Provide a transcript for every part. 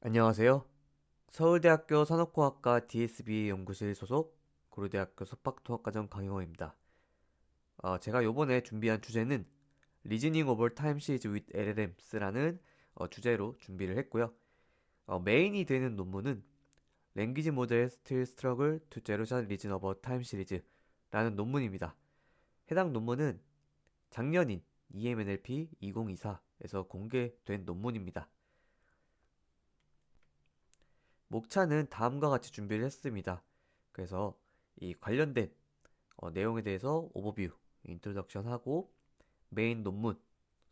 안녕하세요. 서울대학교 산업공학과 DSB 연구실 소속 고려대학교 석박통합과정 강영호입니다. 제가 요번에 준비한 주제는 Reasoning over Time Series with LLMs라는 주제로 준비를 했고요. 메인이 되는 논문은 Language Model Still Struggle to Generation Reason over Time Series라는 논문입니다. 해당 논문은 작년인 EMNLP 2024에서 공개된 논문입니다. 목차는 다음과 같이 준비를 했습니다. 그래서 이 관련된 내용에 대해서 오버뷰, 인트로덕션 하고 메인 논문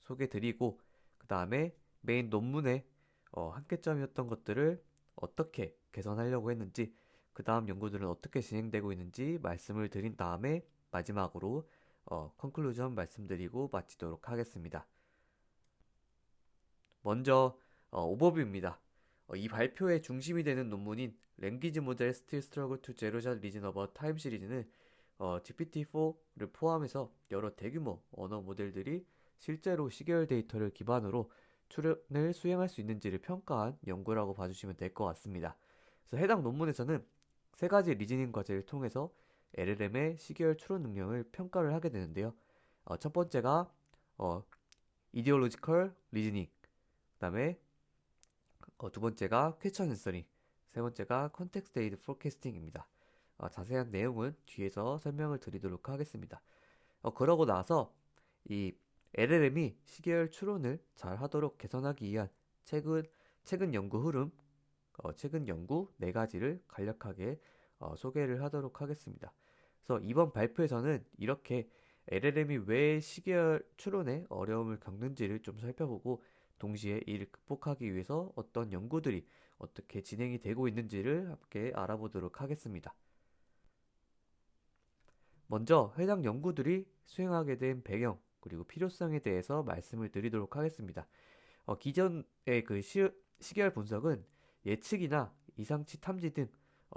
소개 드리고 그 다음에 메인 논문의 한계점이었던 것들을 어떻게 개선하려고 했는지 그 다음 연구들은 어떻게 진행되고 있는지 말씀을 드린 다음에 마지막으로 컨클루전 말씀드리고 마치도록 하겠습니다. 먼저 오버뷰입니다. 이 발표의 중심이 되는 논문인 Language Model Still Struggle to Generate Reason Over Time 시리즈는 GPT-4를 포함해서 여러 대규모 언어 모델들이 실제로 시계열 데이터를 기반으로 추론을 수행할 수 있는지를 평가한 연구라고 봐주시면 될 것 같습니다. 그래서 해당 논문에서는 세 가지 리즈닝 과제를 통해서 LLM의 시계열 추론 능력을 평가를 하게 되는데요. 첫 번째가 Ideological Reasoning, 그다음에 두 번째가 퀘스천 앤서링, 세 번째가 컨텍스트 에이드 포캐스팅입니다. 자세한 내용은 뒤에서 설명을 드리도록 하겠습니다. 그러고 나서 이 LLM이 시계열 추론을 잘 하도록 개선하기 위한 최근 최근 연구 흐름, 최근 연구 네 가지를 간략하게 소개를 하도록 하겠습니다. 그래서 이번 발표에서는 이렇게 LLM이 왜 시계열 추론에 어려움을 겪는지를 좀 살펴보고 동시에 이를 극복하기 위해서 어떤 연구들이 어떻게 진행이 되고 있는지를 함께 알아보도록 하겠습니다. 먼저 해당 연구들이 수행하게 된 배경 그리고 필요성에 대해서 말씀을 드리도록 하겠습니다. 기존의 그 시계열 분석은 예측이나 이상치 탐지 등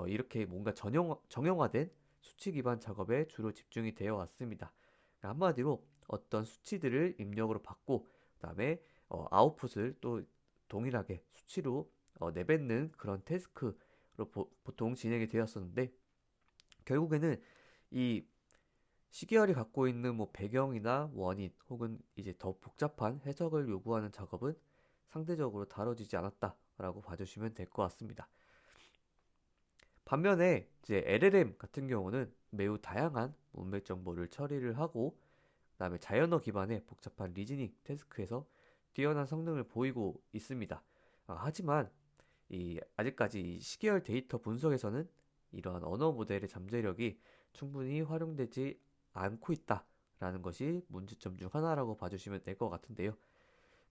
이렇게 뭔가 정형화된 수치 기반 작업에 주로 집중이 되어 왔습니다. 그러니까 한마디로 어떤 수치들을 입력으로 받고 그다음에 아웃풋을 또 동일하게 수치로 내뱉는 그런 태스크로 보통 진행이 되었었는데 결국에는 이 시계열이 갖고 있는 뭐 배경이나 원인 혹은 이제 더 복잡한 해석을 요구하는 작업은 상대적으로 다뤄지지 않았다라고 봐주시면 될 것 같습니다. 반면에 이제 LLM 같은 경우는 매우 다양한 문맥 정보를 처리를 하고 그다음에 자연어 기반의 복잡한 리즈닝 태스크에서 뛰어난 성능을 보이고 있습니다. 하지만 이 아직까지 이 시계열 데이터 분석에서는 이러한 언어 모델의 잠재력이 충분히 활용되지 않고 있다라는 것이 문제점 중 하나라고 봐주시면 될 것 같은데요.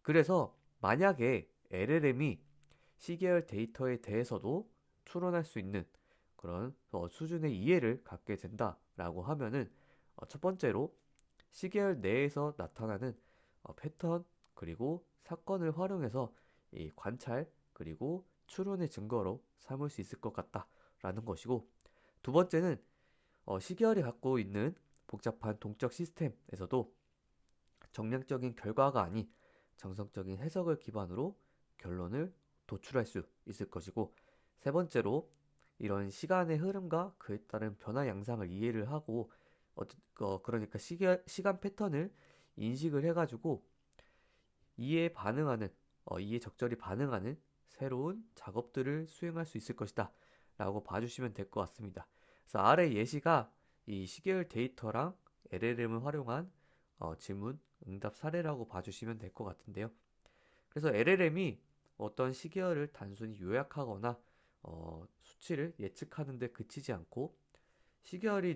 그래서 만약에 LLM이 시계열 데이터에 대해서도 추론할 수 있는 그런 수준의 이해를 갖게 된다라고 하면은 첫 번째로 시계열 내에서 나타나는 패턴 그리고 사건을 활용해서 이 관찰 그리고 추론의 증거로 삼을 수 있을 것 같다라는 것이고 두 번째는 시계열이 갖고 있는 복잡한 동적 시스템에서도 정량적인 결과가 아닌 정성적인 해석을 기반으로 결론을 도출할 수 있을 것이고 세 번째로 이런 시간의 흐름과 그에 따른 변화 양상을 이해를 하고 그러니까 시간 패턴을 인식을 해가지고 이에 반응하는 이에 적절히 반응하는 새로운 작업들을 수행할 수 있을 것이다 라고 봐주시면 될 것 같습니다. 그래서 아래 예시가 이 시계열 데이터랑 LLM을 활용한 질문 응답 사례라고 봐주시면 될 것 같은데요. 그래서 LLM이 어떤 시계열을 단순히 요약하거나 수치를 예측하는 데 그치지 않고 시계열에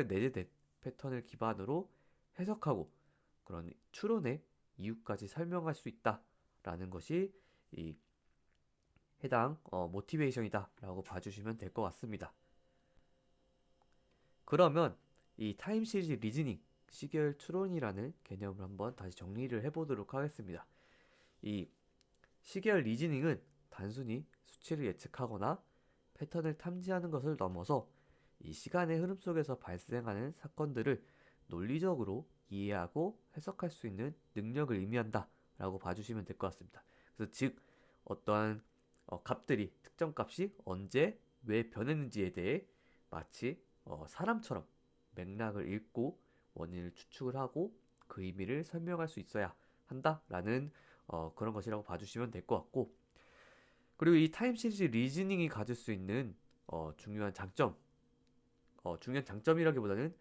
내재된 패턴을 기반으로 해석하고 그런 추론의 이유까지 설명할 수 있다라는 것이 이 해당 모티베이션이다라고 봐주시면 될 것 같습니다. 그러면 이 타임 시리즈 리즈닝 시계열 추론이라는 개념을 한번 다시 정리를 해보도록 하겠습니다. 이 시계열 리즈닝은 단순히 수치를 예측하거나 패턴을 탐지하는 것을 넘어서 이 시간의 흐름 속에서 발생하는 사건들을 논리적으로 이해하고 해석할 수 있는 능력을 의미한다라고 봐주시면 될 것 같습니다. 그래서 즉 어떠한 값들이 특정 값이 언제 왜 변했는지에 대해 마치 사람처럼 맥락을 읽고 원인을 추측을 하고 그 의미를 설명할 수 있어야 한다라는 그런 것이라고 봐주시면 될 것 같고, 그리고 이 타임 시리즈 리즈닝이 가질 수 있는 중요한 장점, 중요한 장점이라기보다는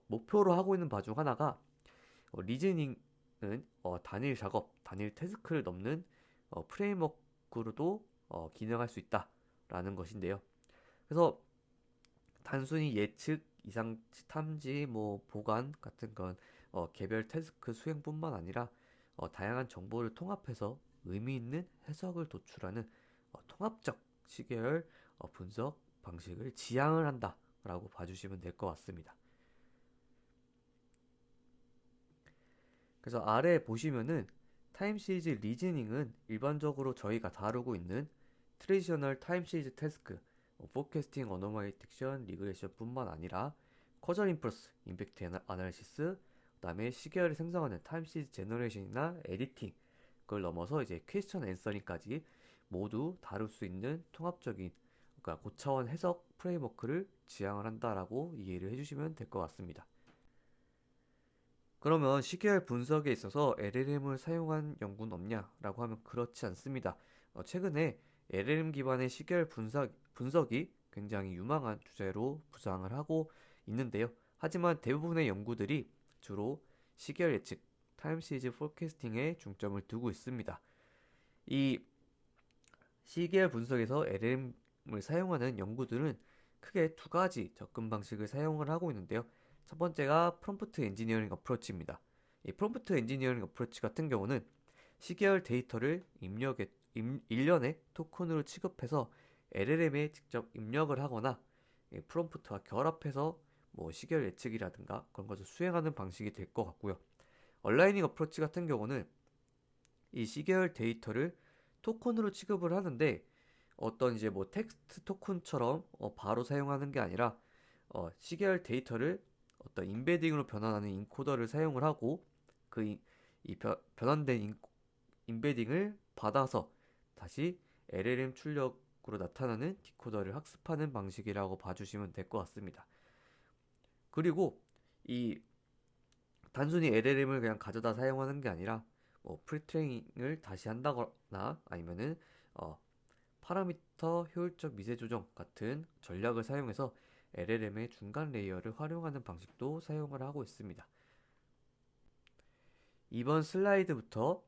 목표로 하고 있는 바 중 하나가 리즈닝은 단일 작업, 단일 태스크를 넘는 프레임워크로도 기능할 수 있다라는 것인데요. 그래서 단순히 예측, 이상치 탐지, 뭐 보관 같은 건 개별 태스크 수행뿐만 아니라 다양한 정보를 통합해서 의미 있는 해석을 도출하는 통합적 시계열 분석 방식을 지향을 한다라고 봐주시면 될 것 같습니다. 그래서 아래 보시면은 타임 시리즈 리즈닝은 일반적으로 저희가 다루고 있는 트레디셔널 타임 시리즈 태스크, 포캐스팅, 어노멀리 딕션, 리그레션뿐만 아니라 커절 인퍼런스, 임팩트 아날리시스, 그다음에 시계열을 생성하는 타임 시리즈 제너레이션이나 에디팅, 그걸 넘어서 이제 퀘스천 앤서링까지 모두 다룰 수 있는 통합적인, 그러니까 고차원 해석 프레임워크를 지향을 한다라고 이해를 해주시면 될 것 같습니다. 그러면 시계열 분석에 있어서 LLM을 사용한 연구는 없냐라고 하면 그렇지 않습니다. 최근에 LLM 기반의 시계열 분석이 굉장히 유망한 주제로 부상을 하고 있는데요. 하지만 대부분의 연구들이 주로 시계열 예측, 타임 시리즈 포캐스팅에 중점을 두고 있습니다. 이 시계열 분석에서 LLM을 사용하는 연구들은 크게 두 가지 접근 방식을 사용을 하고 있는데요. 첫 번째가 프롬프트 엔지니어링 어프로치입니다. 이 프롬프트 엔지니어링 어프로치 같은 경우는 시계열 데이터를 일련의 토큰으로 취급해서 LLM에 직접 입력을 하거나 프롬프트와 결합해서 뭐 시계열 예측이라든가 그런 것을 수행하는 방식이 될 것 같고요. 얼라이닝 어프로치 같은 경우는 이 시계열 데이터를 토큰으로 취급을 하는데 어떤 이제 뭐 텍스트 토큰처럼 바로 사용하는 게 아니라 시계열 데이터를 어떤 인베딩으로 변환하는 인코더를 사용을 하고 이 변환된 인베딩을 받아서 다시 LLM 출력으로 나타나는 디코더를 학습하는 방식이라고 봐주시면 될 것 같습니다. 그리고 이 단순히 LLM을 그냥 가져다 사용하는 게 아니라 뭐 프리트레이닝을 다시 한다거나 아니면은 파라미터 효율적 미세 조정 같은 전략을 사용해서 LLM의 중간 레이어를 활용하는 방식도 사용을 하고 있습니다. 이번 슬라이드부터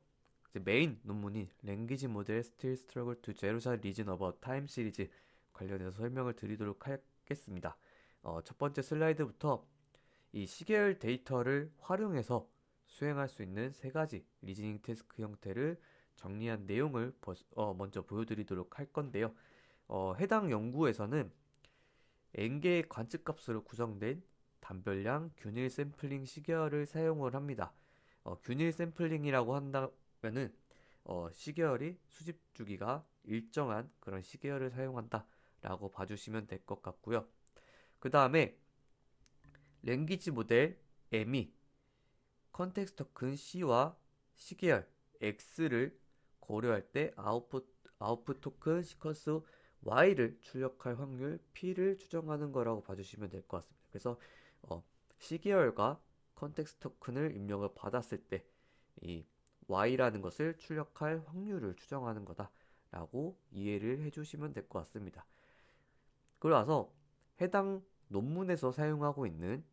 메인 논문인 Language Model Still Struggle to Zero Reason About Time 시리즈 관련해서 설명을 드리도록 하겠습니다. 첫 번째 슬라이드부터 이 시계열 데이터를 활용해서 수행할 수 있는 세 가지 리즈닝 태스크 형태를 정리한 내용을 먼저 보여드리도록 할 건데요. 해당 연구에서는 n개의 관측값으로 구성된 단별량 균일 샘플링 시계열을 사용을 합니다. 균일 샘플링이라고 한다면은 시계열이 수집 주기가 일정한 그런 시계열을 사용한다라고 봐주시면 될 것 같고요. 그 다음에 랭귀지 모델 M이 컨텍스트 토큰 C와 시계열 X를 고려할 때 아웃풋 토큰 시퀀스 Y를 출력할 확률 P를 추정하는 거라고 봐주시면 될 것 같습니다. 그래서 시계열과 컨텍스트 토큰을 입력을 받았을 때 이 Y라는 것을 출력할 확률을 추정하는 거다라고 이해를 해주시면 될 것 같습니다. 그러서 해당 논문에서 사용하고 있는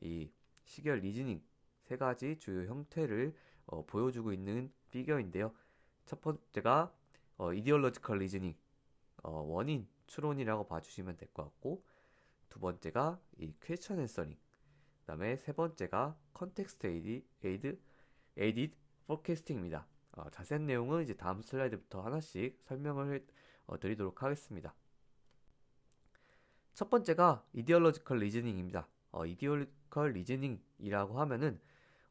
이 시계열 리즈닝 세 가지 주요 형태를 보여주고 있는 피겨인데요. 첫 번째가 이디올로지컬 리즈닝, 원인 추론이라고 봐주시면 될 것 같고, 두 번째가 이 퀘스천 앤서링, 그 다음에 세 번째가 컨텍스트 에이디드 포캐스팅입니다. 자세한 내용은 이제 다음 슬라이드부터 하나씩 설명을 드리도록 하겠습니다. 첫 번째가 이디올로지컬 리즈닝입니다. 이디올로지컬 리즈닝이라고 하면은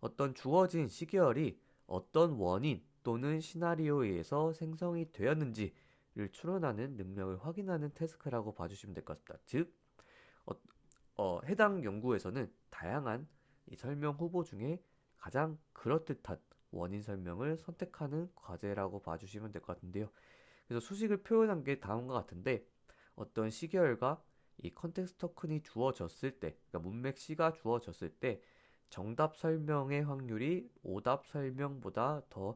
어떤 주어진 시계열이 어떤 원인 또는 시나리오에 의해서 생성이 되었는지를 추론하는 능력을 확인하는 태스크라고 봐주시면 될 것 같습니다. 즉, 해당 연구에서는 다양한 이 설명 후보 중에 가장 그럴듯한 원인 설명을 선택하는 과제라고 봐주시면 될 것 같은데요. 그래서 수식을 표현한 게 다음과 같은데 어떤 시계열과 이 컨텍스트 토큰이 주어졌을 때, 그러니까 문맥 C가 주어졌을 때 정답 설명의 확률이 오답 설명보다 더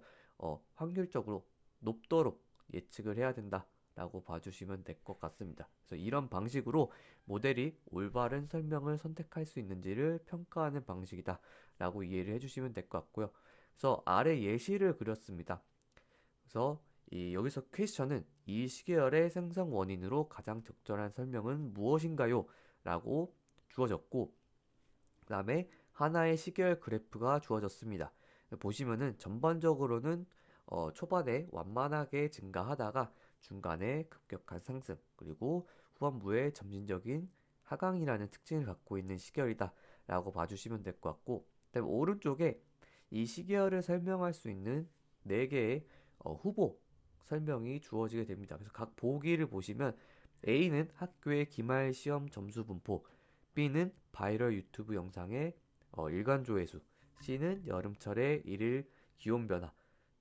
확률적으로 높도록 예측을 해야 된다라고 봐주시면 될 것 같습니다. 그래서 이런 방식으로 모델이 올바른 설명을 선택할 수 있는지를 평가하는 방식이다라고 이해를 해주시면 될 것 같고요. 그래서 아래 예시를 그렸습니다. 그래서 여기서 퀘스천은 이 시계열의 생성 원인으로 가장 적절한 설명은 무엇인가요? 라고 주어졌고 그 다음에 하나의 시계열 그래프가 주어졌습니다. 보시면은 전반적으로는 초반에 완만하게 증가하다가 중간에 급격한 상승 그리고 후반부에 점진적인 하강이라는 특징을 갖고 있는 시계열이다 라고 봐주시면 될 것 같고 그다음에 오른쪽에 이 시계열을 설명할 수 있는 4개의 후보 설명이 주어지게 됩니다. 그래서 각 보기를 보시면 A는 학교의 기말 시험 점수 분포, B는 바이럴 유튜브 영상의 일간 조회수, C는 여름철의 일일 기온 변화,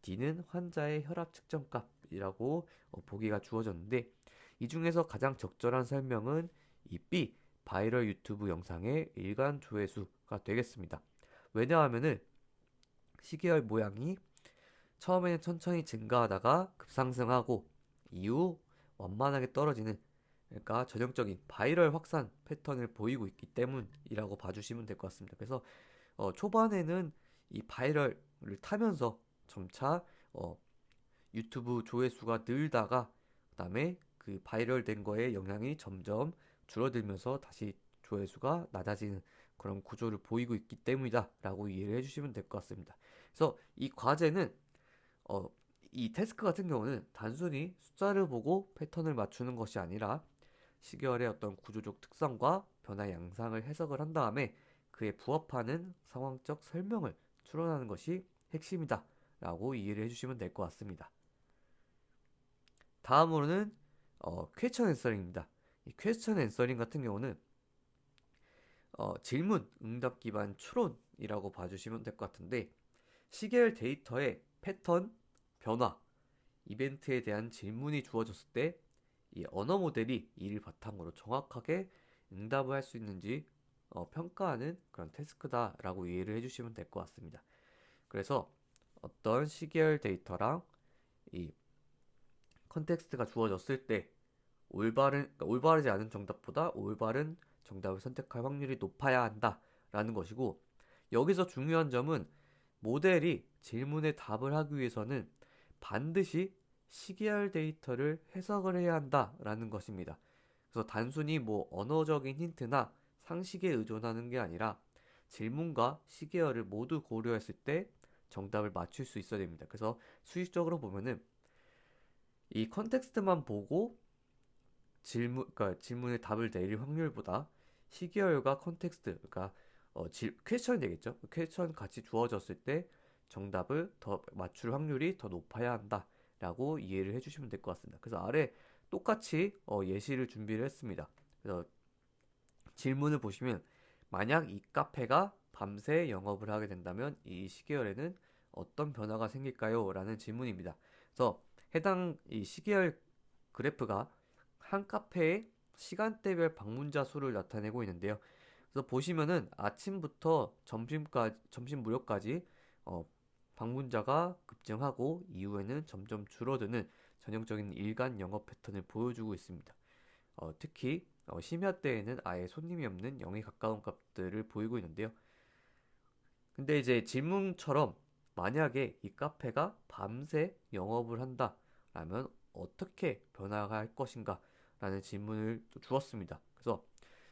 D는 환자의 혈압 측정값이라고 보기가 주어졌는데 이 중에서 가장 적절한 설명은 이 B, 바이럴 유튜브 영상의 일간 조회수가 되겠습니다. 왜냐하면은 시계열 모양이 처음에는 천천히 증가하다가 급상승하고 이후 완만하게 떨어지는 그러니까 전형적인 바이럴 확산 패턴을 보이고 있기 때문이라고 봐주시면 될 것 같습니다. 그래서 초반에는 이 바이럴을 타면서 점차 유튜브 조회수가 늘다가 그다음에 그 바이럴 된 거에 영향이 점점 줄어들면서 다시 조회수가 낮아지는 그런 구조를 보이고 있기 때문이다라고 이해를 해주시면 될 것 같습니다. 그래서 이 과제는 어, 이 태스크 같은 경우는 단순히 숫자를 보고 패턴을 맞추는 것이 아니라 시계열의 어떤 구조적 특성과 변화 양상을 해석을 한 다음에 그에 부합하는 상황적 설명을 추론하는 것이 핵심이다 라고 이해를 해주시면 될 것 같습니다. 다음으로는 퀘스천 앤서링입니다. 이 퀘스천 앤서링 같은 경우는 질문, 응답 기반 추론이라고 봐주시면 될 것 같은데 시계열 데이터의 패턴, 변화, 이벤트에 대한 질문이 주어졌을 때 이 언어 모델이 이를 바탕으로 정확하게 응답을 할 수 있는지 평가하는 그런 태스크다라고 이해를 해주시면 될 것 같습니다. 그래서 어떤 시계열 데이터랑 이 컨텍스트가 주어졌을 때 올바르지 않은 정답보다 올바른 정답을 선택할 확률이 높아야 한다라는 것이고 여기서 중요한 점은 모델이 질문에 답을 하기 위해서는 반드시 시계열 데이터를 해석을 해야 한다라는 것입니다. 그래서 단순히 뭐 언어적인 힌트나 상식에 의존하는 게 아니라 질문과 시계열을 모두 고려했을 때 정답을 맞출 수 있어야 됩니다. 그래서 수익적으로 보면은 이 컨텍스트만 보고 그러니까 질문에 답을 내릴 확률보다 시계열과 컨텍스트, 그러니까 퀘스천이 되겠죠. 퀘스천 같이 주어졌을 때 정답을 더 맞출 확률이 더 높아야 한다라고 이해를 해주시면 될 것 같습니다. 그래서 아래 똑같이 예시를 준비를 했습니다. 그래서 질문을 보시면 만약 이 카페가 밤새 영업을 하게 된다면 이 시계열에는 어떤 변화가 생길까요? 라는 질문입니다. 그래서 해당 이 시계열 그래프가 한 카페의 시간대별 방문자 수를 나타내고 있는데요. 그래서 보시면은 아침부터 점심 무렵까지 방문자가 급증하고 이후에는 점점 줄어드는 전형적인 일간 영업 패턴을 보여주고 있습니다. 특히 심야 때에는 아예 손님이 없는 0에 가까운 값들을 보이고 있는데요. 근데 이제 질문처럼 만약에 이 카페가 밤새 영업을 한다라면 어떻게 변화할 것인가 라는 질문을 또 주었습니다. 그래서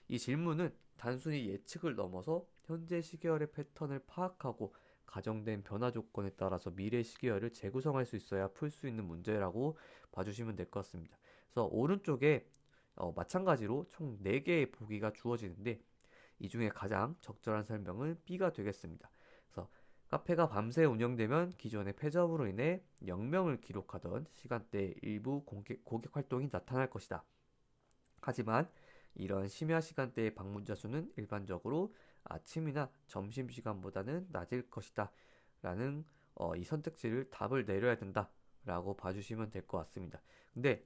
이 질문은 단순히 예측을 넘어서 현재 시계열의 패턴을 파악하고 가정된 변화 조건에 따라서 미래 시계열을 재구성할 수 있어야 풀 수 있는 문제라고 봐주시면 될 것 같습니다. 그래서 오른쪽에 마찬가지로 총 4개의 보기가 주어지는데 이 중에 가장 적절한 설명은 B가 되겠습니다. 그래서 카페가 밤새 운영되면 기존의 폐점으로 인해 영명을 기록하던 시간대 일부 고객 활동이 나타날 것이다. 하지만 이런 심야 시간대의 방문자 수는 일반적으로 아침이나 점심시간보다는 낮을 것이다. 라는 이 선택지를 답을 내려야 된다. 라고 봐주시면 될 것 같습니다. 근데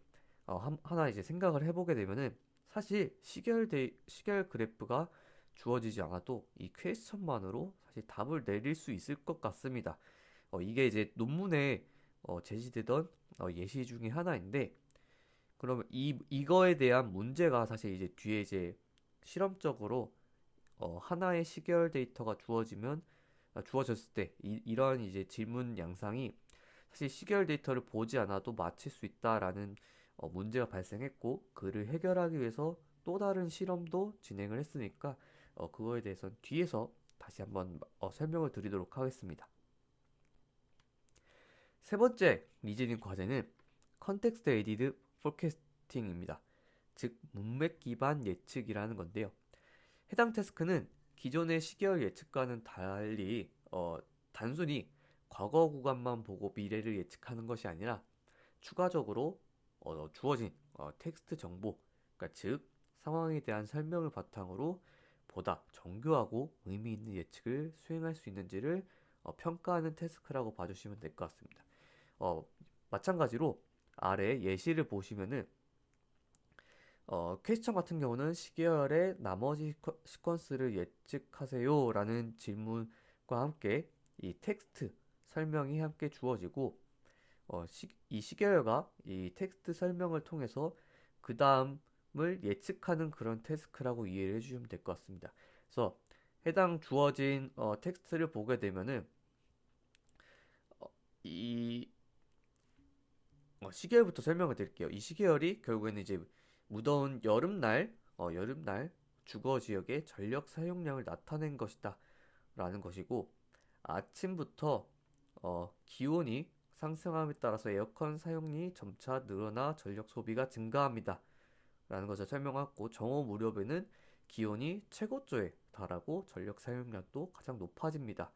하나 이제 생각을 해보게 되면은 사실 시계열 그래프가 주어지지 않아도 이 퀘스천만으로 사실 답을 내릴 수 있을 것 같습니다. 이게 이제 논문에 제시되던 예시 중에 하나인데, 그러면 이거에 대한 문제가 사실 이제 뒤에 이제 실험적으로 하나의 시계열 데이터가 주어졌을 때 이러한 이제 질문 양상이 사실 시계열 데이터를 보지 않아도 맞힐 수 있다라는 문제가 발생했고, 그를 해결하기 위해서 또 다른 실험도 진행을 했으니까 그거에 대해서는 뒤에서 다시 한번 설명을 드리도록 하겠습니다. 세 번째 리즈닝 과제는 컨텍스트 에디드 포캐스팅입니다. 즉 문맥 기반 예측이라는 건데요. 해당 태스크는 기존의 시계열 예측과는 달리 단순히 과거 구간만 보고 미래를 예측하는 것이 아니라 추가적으로 주어진 텍스트 정보, 그러니까 즉 상황에 대한 설명을 바탕으로 보다 정교하고 의미 있는 예측을 수행할 수 있는지를 평가하는 태스크라고 봐주시면 될 것 같습니다. 어, 마찬가지로 아래 예시를 보시면은 퀘스천 같은 경우는 시계열의 나머지 시퀀스를 예측하세요 라는 질문과 함께 이 텍스트 설명이 함께 주어지고 이 시계열과 이 텍스트 설명을 통해서 그 다음을 예측하는 그런 태스크라고 이해를 해주시면 될 것 같습니다. 그래서 해당 주어진 텍스트를 보게 되면은 이 시계열부터 설명을 드릴게요. 이 시계열이 결국에는 이제 무더운 여름날 주거 지역의 전력 사용량을 나타낸 것이다 라는 것이고, 아침부터 기온이 상승함에 따라서 에어컨 사용량이 점차 늘어나 전력 소비가 증가합니다 라는 것을 설명하고, 정오 무렵에는 기온이 최고조에 달하고 전력 사용량도 가장 높아집니다.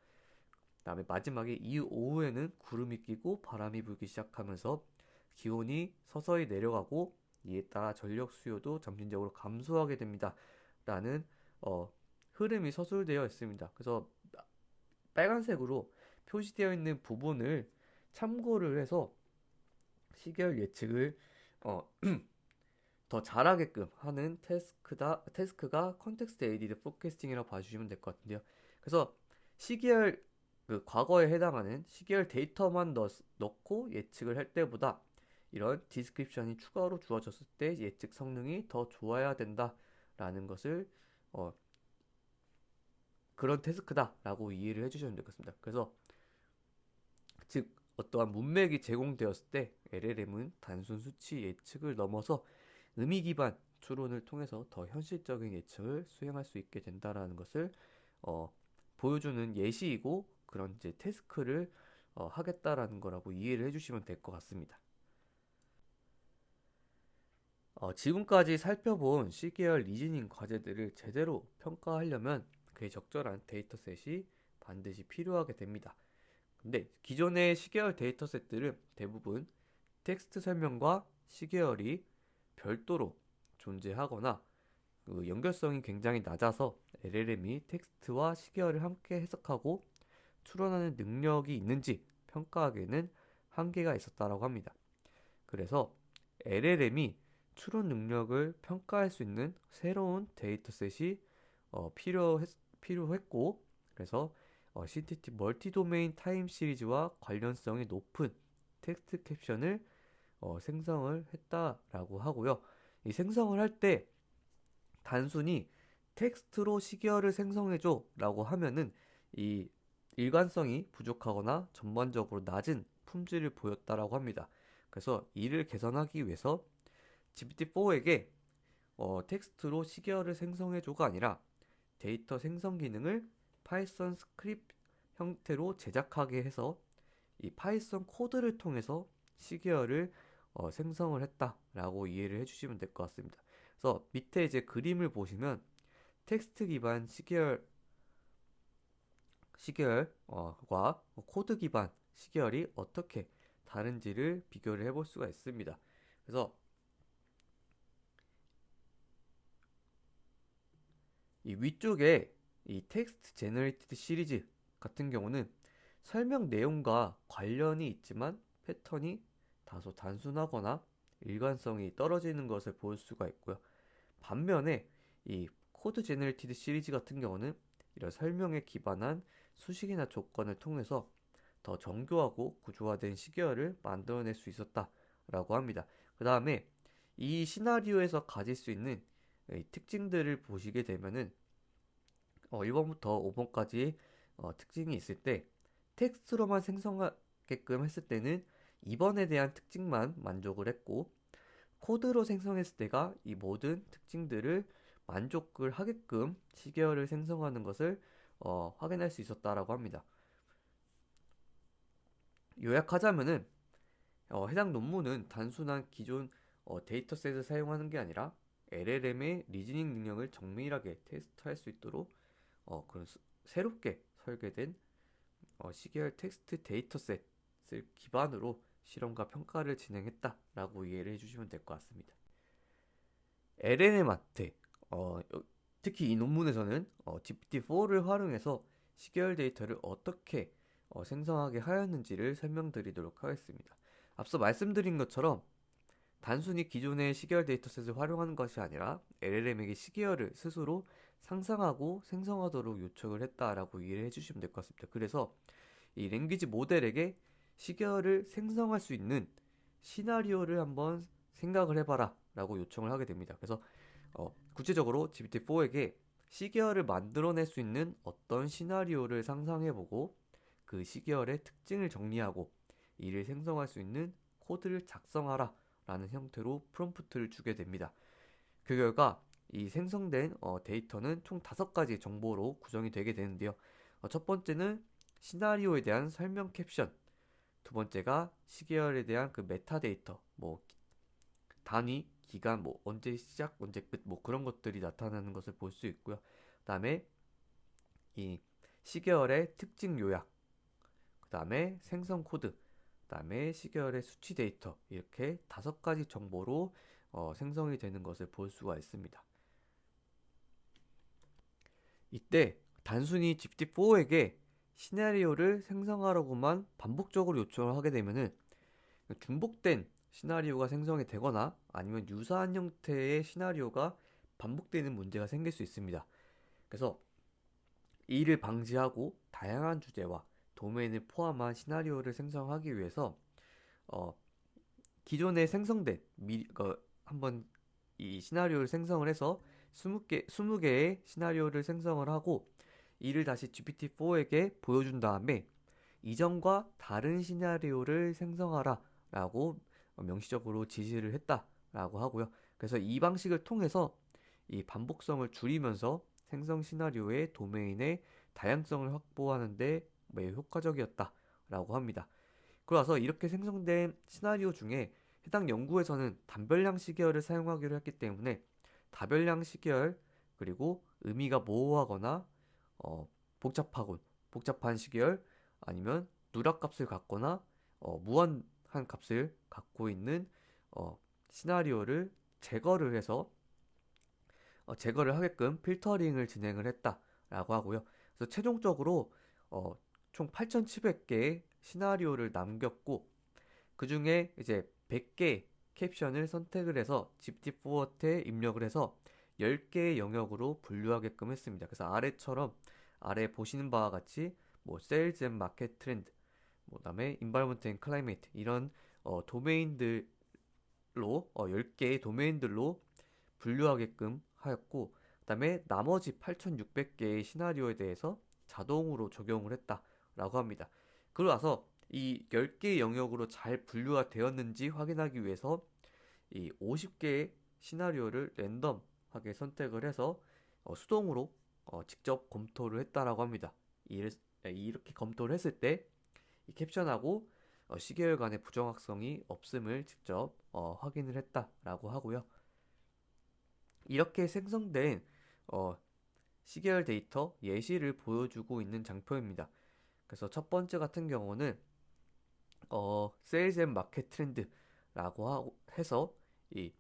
다음에 마지막에 이 오후에는 구름이 끼고 바람이 불기 시작하면서 기온이 서서히 내려가고, 이에 따라 전력 수요도 점진적으로 감소하게 됩니다 라는 흐름이 서술되어 있습니다. 그래서 빨간색으로 표시되어 있는 부분을 참고를 해서 시계열 예측을 어, 더 잘하게끔 하는 태스크가 컨텍스트 에이디드 포캐스팅이라고 봐주시면 될 것 같은데요. 그래서 시계열 과거에 해당하는 시계열 데이터만 넣고 예측을 할 때보다 이런 디스크립션이 추가로 주어졌을 때 예측 성능이 더 좋아야 된다라는 것을 그런 태스크다라고 이해를 해주시면 될 것 같습니다. 그래서 즉 어떠한 문맥이 제공되었을 때 LLM은 단순 수치 예측을 넘어서 의미 기반 추론을 통해서 더 현실적인 예측을 수행할 수 있게 된다라는 것을 보여주는 예시이고, 그런 이제 태스크를 하겠다라는 거라고 이해를 해주시면 될 것 같습니다. 지금까지 살펴본 시계열 리즈닝 과제들을 제대로 평가하려면 그에 적절한 데이터셋이 반드시 필요하게 됩니다. 근데 기존의 시계열 데이터셋들은 대부분 텍스트 설명과 시계열이 별도로 존재하거나 그 연결성이 굉장히 낮아서 LLM이 텍스트와 시계열을 함께 해석하고 추론하는 능력이 있는지 평가하기에는 한계가 있었다라고 합니다. 그래서 LLM이 추론 능력을 평가할 수 있는 새로운 데이터셋이 필요했고, 그래서 CTT 멀티 도메인 타임 시리즈와 관련성이 높은 텍스트 캡션을 생성을 했다라고 하고요. 이 생성을 할 때 단순히 텍스트로 시계열을 생성해줘 라고 하면은 이 일관성이 부족하거나 전반적으로 낮은 품질을 보였다라고 합니다. 그래서 이를 개선하기 위해서 GPT-4에게 텍스트로 시계열을 생성해줘가 아니라 데이터 생성 기능을 파이썬 스크립트 형태로 제작하게 해서 이 파이썬 코드를 통해서 시계열을 생성을 했다라고 이해를 해주시면 될 것 같습니다. 그래서 밑에 이제 그림을 보시면 텍스트 기반 시계열과 코드 기반 시계열이 어떻게 다른지를 비교를 해볼 수가 있습니다. 그래서 이 위쪽에 이 텍스트 제너레이티드 시리즈 같은 경우는 설명 내용과 관련이 있지만 패턴이 다소 단순하거나 일관성이 떨어지는 것을 볼 수가 있고요. 반면에 이 코드 제너레이티드 시리즈 같은 경우는 이런 설명에 기반한 수식이나 조건을 통해서 더 정교하고 구조화된 시계열을 만들어낼 수 있었다라고 합니다. 그 다음에 이 시나리오에서 가질 수 있는 이 특징들을 보시게 되면은 1번부터 5번까지 특징이 있을 때 텍스트로만 생성하게끔 했을 때는 2번에 대한 특징만 만족을 했고 코드로 생성했을 때가 이 모든 특징들을 만족을 하게끔 시계열을 생성하는 것을 확인할 수 있었다라고 합니다. 요약하자면은 해당 논문은 단순한 기존 데이터셋을 사용하는 게 아니라 LLM의 리즈닝 능력을 정밀하게 테스트할 수 있도록 그런 새롭게 설계된 시계열 텍스트 데이터셋을 기반으로 실험과 평가를 진행했다라고 이해를 해주시면 될 것 같습니다. LLM한테 특히 이 논문에서는 GPT-4를 활용해서 시계열 데이터를 어떻게 생성하게 하였는지를 설명드리도록 하겠습니다. 앞서 말씀드린 것처럼 단순히 기존의 시계열 데이터셋을 활용하는 것이 아니라 LLM에게 시계열을 스스로 상상하고 생성하도록 요청을 했다라고 이해를 해주시면 될 것 같습니다. 그래서 이 랭귀지 모델에게 시계열을 생성할 수 있는 시나리오를 한번 생각을 해봐라 라고 요청을 하게 됩니다. 그래서 구체적으로 GPT-4에게 시계열을 만들어낼 수 있는 어떤 시나리오를 상상해보고 그 시계열의 특징을 정리하고 이를 생성할 수 있는 코드를 작성하라 라는 형태로 프롬프트를 주게 됩니다. 그 결과 이 생성된 데이터는 총 5가지 정보로 구성이 되게 되는데요. 첫 번째는 시나리오에 대한 설명 캡션, 두 번째가 시계열에 대한 그 메타데이터, 뭐 단위, 기간, 뭐 언제 시작, 언제 끝, 뭐 그런 것들이 나타나는 것을 볼 수 있고요. 그 다음에 이 시계열의 특징 요약, 그 다음에 생성 코드, 그 다음에 시계열의 수치 데이터, 이렇게 5가지 정보로 생성이 되는 것을 볼 수가 있습니다. 이때 단순히 GPT-4에게 시나리오를 생성하라고만 반복적으로 요청을 하게 되면은 중복된 시나리오가 생성이 되거나 아니면 유사한 형태의 시나리오가 반복되는 문제가 생길 수 있습니다. 그래서 이를 방지하고 다양한 주제와 도메인을 포함한 시나리오를 생성하기 위해서 기존에 생성된 한번 이 시나리오를 생성을 해서 20개의 시나리오를 생성을 하고 이를 다시 GPT-4에게 보여준 다음에 이전과 다른 시나리오를 생성하라 라고 명시적으로 지시를 했다라고 하고요. 그래서 이 방식을 통해서 이 반복성을 줄이면서 생성 시나리오의 도메인의 다양성을 확보하는데 매우 효과적이었다라고 합니다. 그래서 이렇게 생성된 시나리오 중에 해당 연구에서는 단별량 시계열을 사용하기로 했기 때문에 다별량 시계열 그리고 의미가 모호하거나 복잡한 시계열 아니면 누락값을 갖거나 무한한 값을 갖고 있는 시나리오를 제거를 해서 제거를 하게끔 필터링을 진행을 했다라고 하고요. 그래서 최종적으로 총 8,700개의 시나리오를 남겼고 그 중에 이제 100개 캡션을 선택을 해서 GPT-4한테 입력을 해서 10개의 영역으로 분류하게끔 했습니다. 그래서 아래 보시는 바와 같이 뭐 세일즈 앤 마켓 트렌드, 뭐 그다음에 인바이런먼트 앤 클라이메이트 이런 도메인들로 10개의 도메인들로 분류하게끔 하였고 그다음에 나머지 8,600개의 시나리오에 대해서 자동으로 적용을 했다라고 합니다. 그러고 나서 이 10개의 영역으로 잘 분류가 되었는지 확인하기 위해서 이 50개의 시나리오를 랜덤하게 선택을 해서 수동으로 직접 검토를 했다라고 합니다. 이렇게 검토를 했을 때 이 캡션하고 시계열 간의 부정확성이 없음을 직접 확인을 했다라고 하고요. 이렇게 생성된 시계열 데이터 예시를 보여주고 있는 장표입니다. 그래서 첫 번째 같은 경우는 세일즈 앤 마켓 트렌드라고 해서 이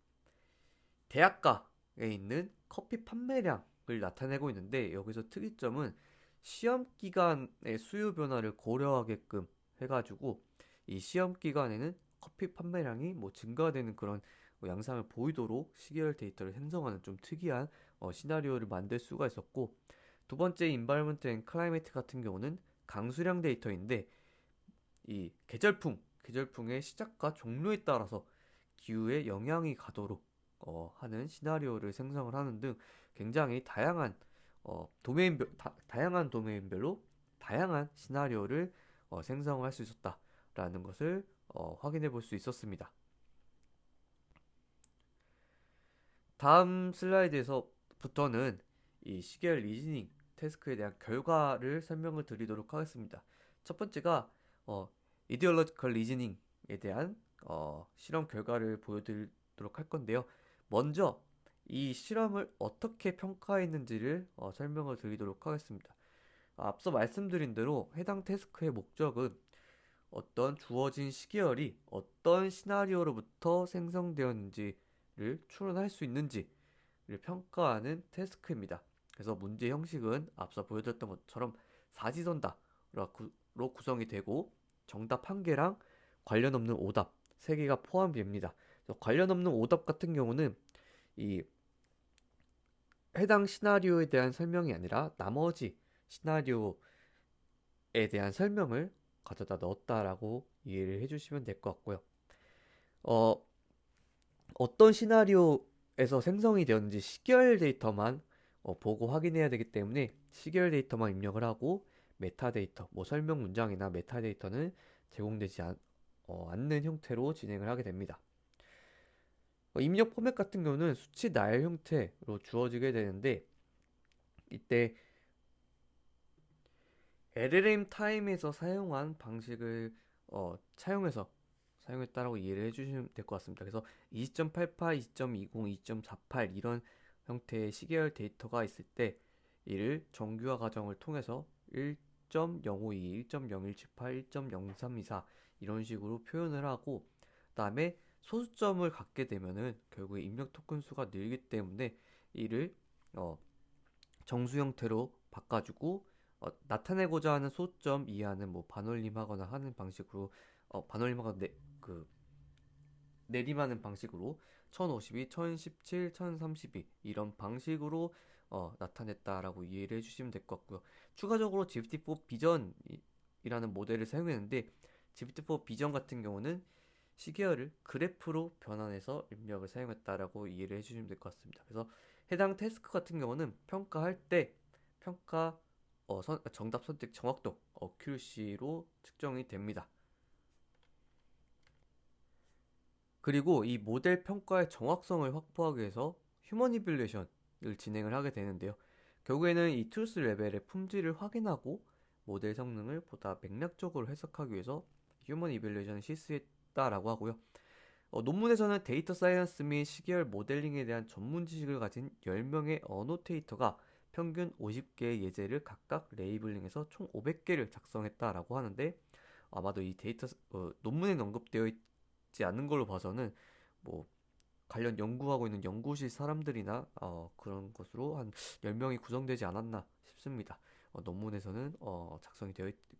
대학가에 있는 커피 판매량을 나타내고 있는데 여기서 특이점은 시험 기간의 수요 변화를 고려하게끔 해가지고 이 시험 기간에는 커피 판매량이 뭐 증가되는 그런 양상을 보이도록 시계열 데이터를 생성하는 좀 특이한 시나리오를 만들 수가 있었고, 두 번째 인바이러먼트 앤 클라이메이트 같은 경우는 강수량 데이터인데, 이 계절풍의 시작과 종료에 따라서 기후에 영향이 가도록 하는 시나리오를 생성을 하는 등 굉장히 다양한 도메인별로 다양한 시나리오를 생성할 수 있었다라는 것을 확인해 볼 수 있었습니다. 다음 슬라이드에서부터는 이 시계열 리즈닝 태스크에 대한 결과를 설명을 드리도록 하겠습니다. 첫 번째가 이디올로지컬 리즈닝에 대한 실험 결과를 보여드리도록 할 건데요. 먼저 이 실험을 어떻게 평가했는지를 설명을 드리도록 하겠습니다. 앞서 말씀드린 대로 해당 태스크의 목적은 어떤 주어진 시계열이 어떤 시나리오로부터 생성되었는지를 추론할 수 있는지를 평가하는 태스크입니다. 그래서 문제 형식은 앞서 보여드렸던 것처럼 사지선다로 구성이 되고 정답 1개랑 관련 없는 오답 3개가 포함됩니다. 관련 없는 오답 같은 경우는 이 해당 시나리오에 대한 설명이 아니라 나머지 시나리오에 대한 설명을 가져다 넣었다라고 이해를 해주시면 될 것 같고요. 어떤 시나리오에서 생성이 되었는지 시계열 데이터만 보고 확인해야 되기 때문에 시계열 데이터만 입력을 하고 메타데이터, 뭐 설명 문장이나 메타데이터는 제공되지 않는 형태로 진행을 하게 됩니다. 입력 포맷 같은 경우는 수치 나열 형태로 주어지게 되는데, 이때 LLM 타임에서 사용한 방식을 사용했다라고 이해를 해주시면 될 것 같습니다. 그래서 2.88, 2.20, 2.48 이런 형태의 시계열 데이터가 있을 때 이를 정규화 과정을 통해서 1.052, 1.0178, 1.0324 이런 식으로 표현을 하고, 그 다음에 소수점을 갖게 되면은 결국에 입력 토큰 수가 늘기 때문에 이를 정수 형태로 바꿔주고 나타내고자 하는 소점 이하는 뭐 반올림하거나 하는 방식으로 반올림하거나 내림하는 방식으로 1052, 1017, 1032 이런 방식으로 나타냈다라고 이해를 해주시면 될 것 같고요. 추가적으로 GPT-4 비전이라는 모델을 사용했는데, GPT-4 비전 같은 경우는 시계열을 그래프로 변환해서 입력을 사용했다라고 이해를 해주시면 될 것 같습니다. 그래서 해당 태스크 같은 경우는 평가할 때 정답 선택 정확도 어큐러시로 측정이 됩니다. 그리고 이 모델 평가의 정확성을 확보하기 위해서 휴먼 이뷸레이션을 진행을 하게 되는데요. 결국에는 이 트루스 레벨의 품질을 확인하고 모델 성능을 보다 맥락적으로 해석하기 위해서 휴먼 이뷸레이션을 실시했다라고 하고요. 논문에서는 데이터 사이언스 및 시계열 모델링에 대한 전문 지식을 가진 10명의 어노테이터가 평균 50개의 예제를 각각 레이블링해서 총 500개를 작성했다라고 하는데, 아마도 이 논문에 언급되어 있지 않은 걸로 봐서는 뭐 관련 연구하고 있는 연구실 사람들이나 그런 것으로 한 10명이 구성되지 않았나 싶습니다. 논문에서는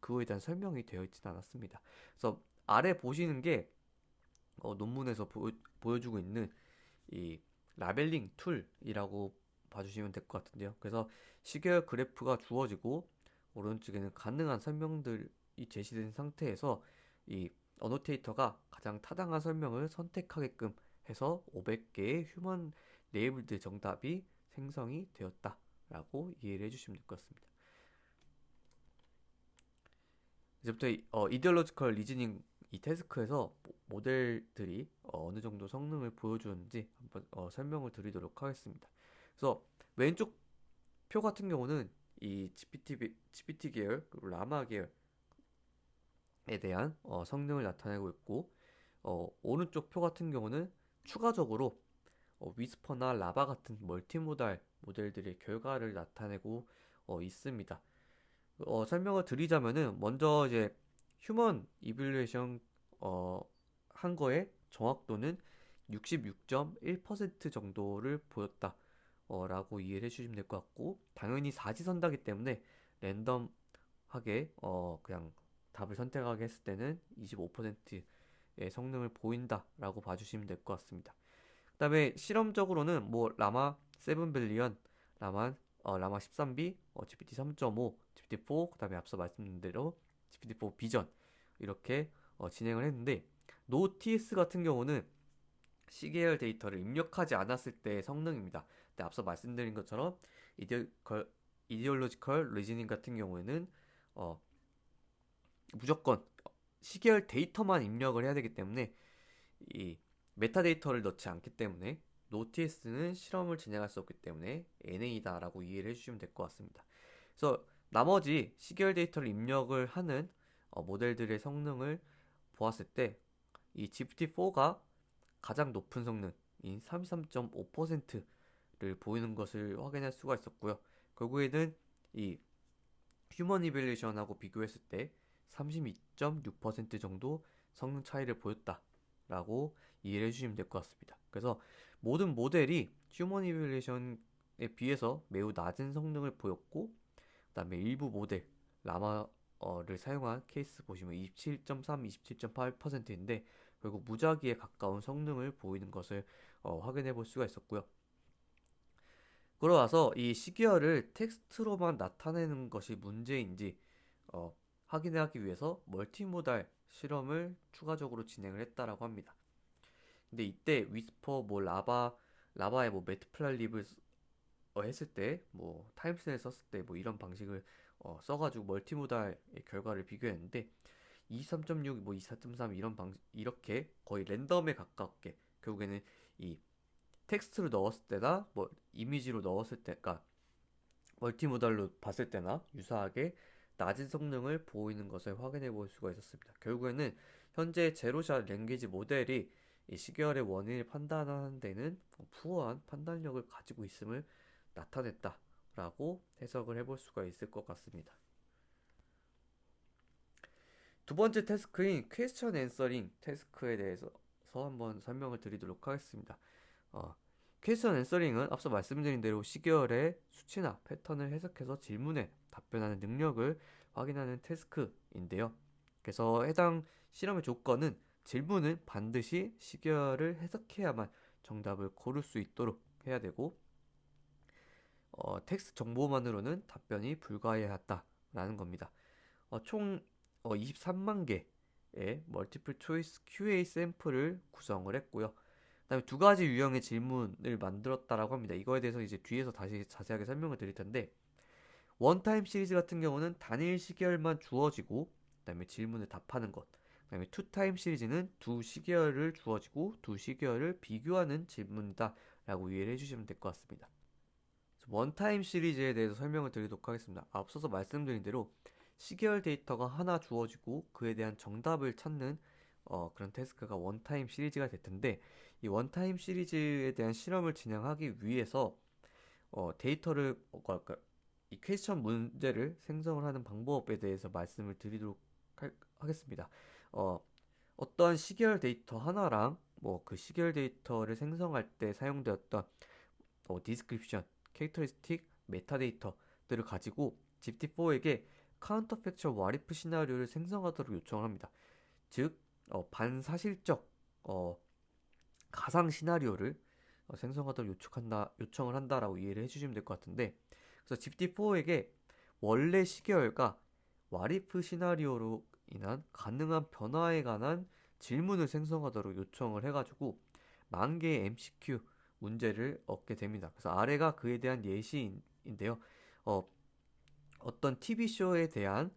그거에 대한 설명이 되어 있지는 않았습니다. 그래서 아래 보시는 게 논문에서 보여주고 있는 이 라벨링 툴이라고 봐주시면 될 것 같은데요. 그래서 시계열 그래프가 주어지고 오른쪽에는 가능한 설명들이 제시된 상태에서 이 어노테이터가 가장 타당한 설명을 선택하게끔 해서 500개의 휴먼 레이블드 정답이 생성이 되었다라고 이해를 해주시면 될 것 같습니다. 이제부터 이디올로지컬 리즈닝 이 태스크에서 모델들이 어느 정도 성능을 보여주는지 한번 설명을 드리도록 하겠습니다. 그래서 왼쪽 표 같은 경우는 이 GPT 계열 그리고 라마 계열에 대한 성능을 나타내고 있고, 오른쪽 표 같은 경우는 추가적으로 위스퍼나 라바 같은 멀티모달 모델들의 결과를 나타내고 있습니다. 설명을 드리자면은 먼저 이제 휴먼 이뷸레이션 한 거의 정확도는 66.1% 정도를 보였다 라고 이해를 해주시면 될 것 같고, 당연히 사지선다기 때문에 랜덤하게 그냥 답을 선택하게 했을 때는 25% 성능을 보인다라고 봐주시면 될 것 같습니다. 그다음에 실험적으로는 뭐 라마 7 빌리언, 라마 13B, GPT 3.5, GPT-4, 그다음에 앞서 말씀드린 대로 GPT-4 비전 이렇게 진행을 했는데 노티스 같은 경우는 시계열 데이터를 입력하지 않았을 때의 성능입니다. 근데 앞서 말씀드린 것처럼 이디올로지컬 리즈닝 같은 경우에는 어, 무조건 시계열 데이터만 입력을 해야 되기 때문에 이 메타데이터를 넣지 않기 때문에 노티스는 실험을 진행할 수 없기 때문에 NA다라고 이해를 해주시면 될 것 같습니다. 그래서 나머지 시계열 데이터를 입력을 하는 모델들의 성능을 보았을 때 이 GPT-4가 가장 높은 성능인 33.5%를 보이는 것을 확인할 수가 있었고요. 결국에는 이 휴먼 이밸리에이션하고 비교했을 때 32.6% 정도 성능 차이를 보였다라고 이해를 해주시면 될 것 같습니다. 그래서 모든 모델이 휴먼 이밸리에이션에 비해서 매우 낮은 성능을 보였고, 그다음에 일부 모델 라마를 사용한 케이스 보시면 27.3, 27.8%인데 결국 무작위에 가까운 성능을 보이는 것을 확인해 볼 수가 있었고요. 그러와서 이 시계열을 텍스트로만 나타내는 것이 문제인지 확인하기 위해서 멀티모달 실험을 추가적으로 진행을 했다라고 합니다. 근데 이때 위스퍼, 뭐 라바의 뭐 매트플라립을 했을 때, 뭐 타임스를 썼을 때, 뭐 이런 방식을 써가지고 멀티모달의 결과를 비교했는데 23.6, 뭐 24.3 이런 이렇게 거의 랜덤에 가깝게 결국에는 이 텍스트로 넣었을 때나 뭐 이미지로 넣었을 때가 멀티모달로 봤을 때나 유사하게 낮은 성능을 보이는 것을 확인해 볼 수가 있었습니다. 결국에는 현재 제로샷 랭귀지 모델이 이 시계열의 원인을 판단하는 데는 푸어한 판단력을 가지고 있음을 나타냈다라고 해석을 해볼 수가 있을 것 같습니다. 두 번째 태스크인 퀘스천 앤서링 태스크에 대해서 한번 설명을 드리도록 하겠습니다. 퀘스천 앤서링은 앞서 말씀드린 대로 시계열의 수치나 패턴을 해석해서 질문에 답변하는 능력을 확인하는 태스크인데요. 그래서 해당 실험의 조건은 질문은 반드시 시계열을 해석해야만 정답을 고를 수 있도록 해야 되고 텍스트 정보만으로는 답변이 불가해하다라는 겁니다. 총 23만 개의 멀티플 초이스 QA 샘플을 구성을 했고요. 그다음에 두 가지 유형의 질문을 만들었다라고 합니다. 이거에 대해서 이제 뒤에서 다시 자세하게 설명을 드릴 텐데 원타임 시리즈 같은 경우는 단일 시계열만 주어지고 그다음에 질문을 답하는 것. 그다음에 투타임 시리즈는 두 시계열을 주어지고 두 시계열을 비교하는 질문이다라고 이해를 해주시면 될 것 같습니다. 원타임 시리즈에 대해서 설명을 드리도록 하겠습니다. 앞서서 말씀드린 대로 시계열 데이터가 하나 주어지고 그에 대한 정답을 찾는 그런 태스크가 원타임 시리즈가 될 텐데 이 원타임 시리즈에 대한 실험을 진행하기 위해서 데이터를 그러니까 이 퀘스천 문제를 생성을 하는 방법에 대해서 말씀을 드리도록 하겠습니다. 어떠한 시계열 데이터 하나랑 뭐 그 시계열 데이터를 생성할 때 사용되었던 디스크립션, 캐릭터리스틱, 메타데이터들을 가지고 GPT-4에게 카운터 팩처 와리프 시나리오를 생성하도록 요청을 합니다. 즉 반사실적 가상 시나리오를 생성하도록 요청을 한다라고 이해를 해주시면 될 것 같은데 그래서 GPT-4에게 원래 시계열과 와리프 시나리오로 인한 가능한 변화에 관한 질문을 생성하도록 요청을 해가지고 10,000개의 MCQ 문제를 얻게 됩니다. 그래서 아래가 그에 대한 예시인데요. 어떤 TV쇼에 대한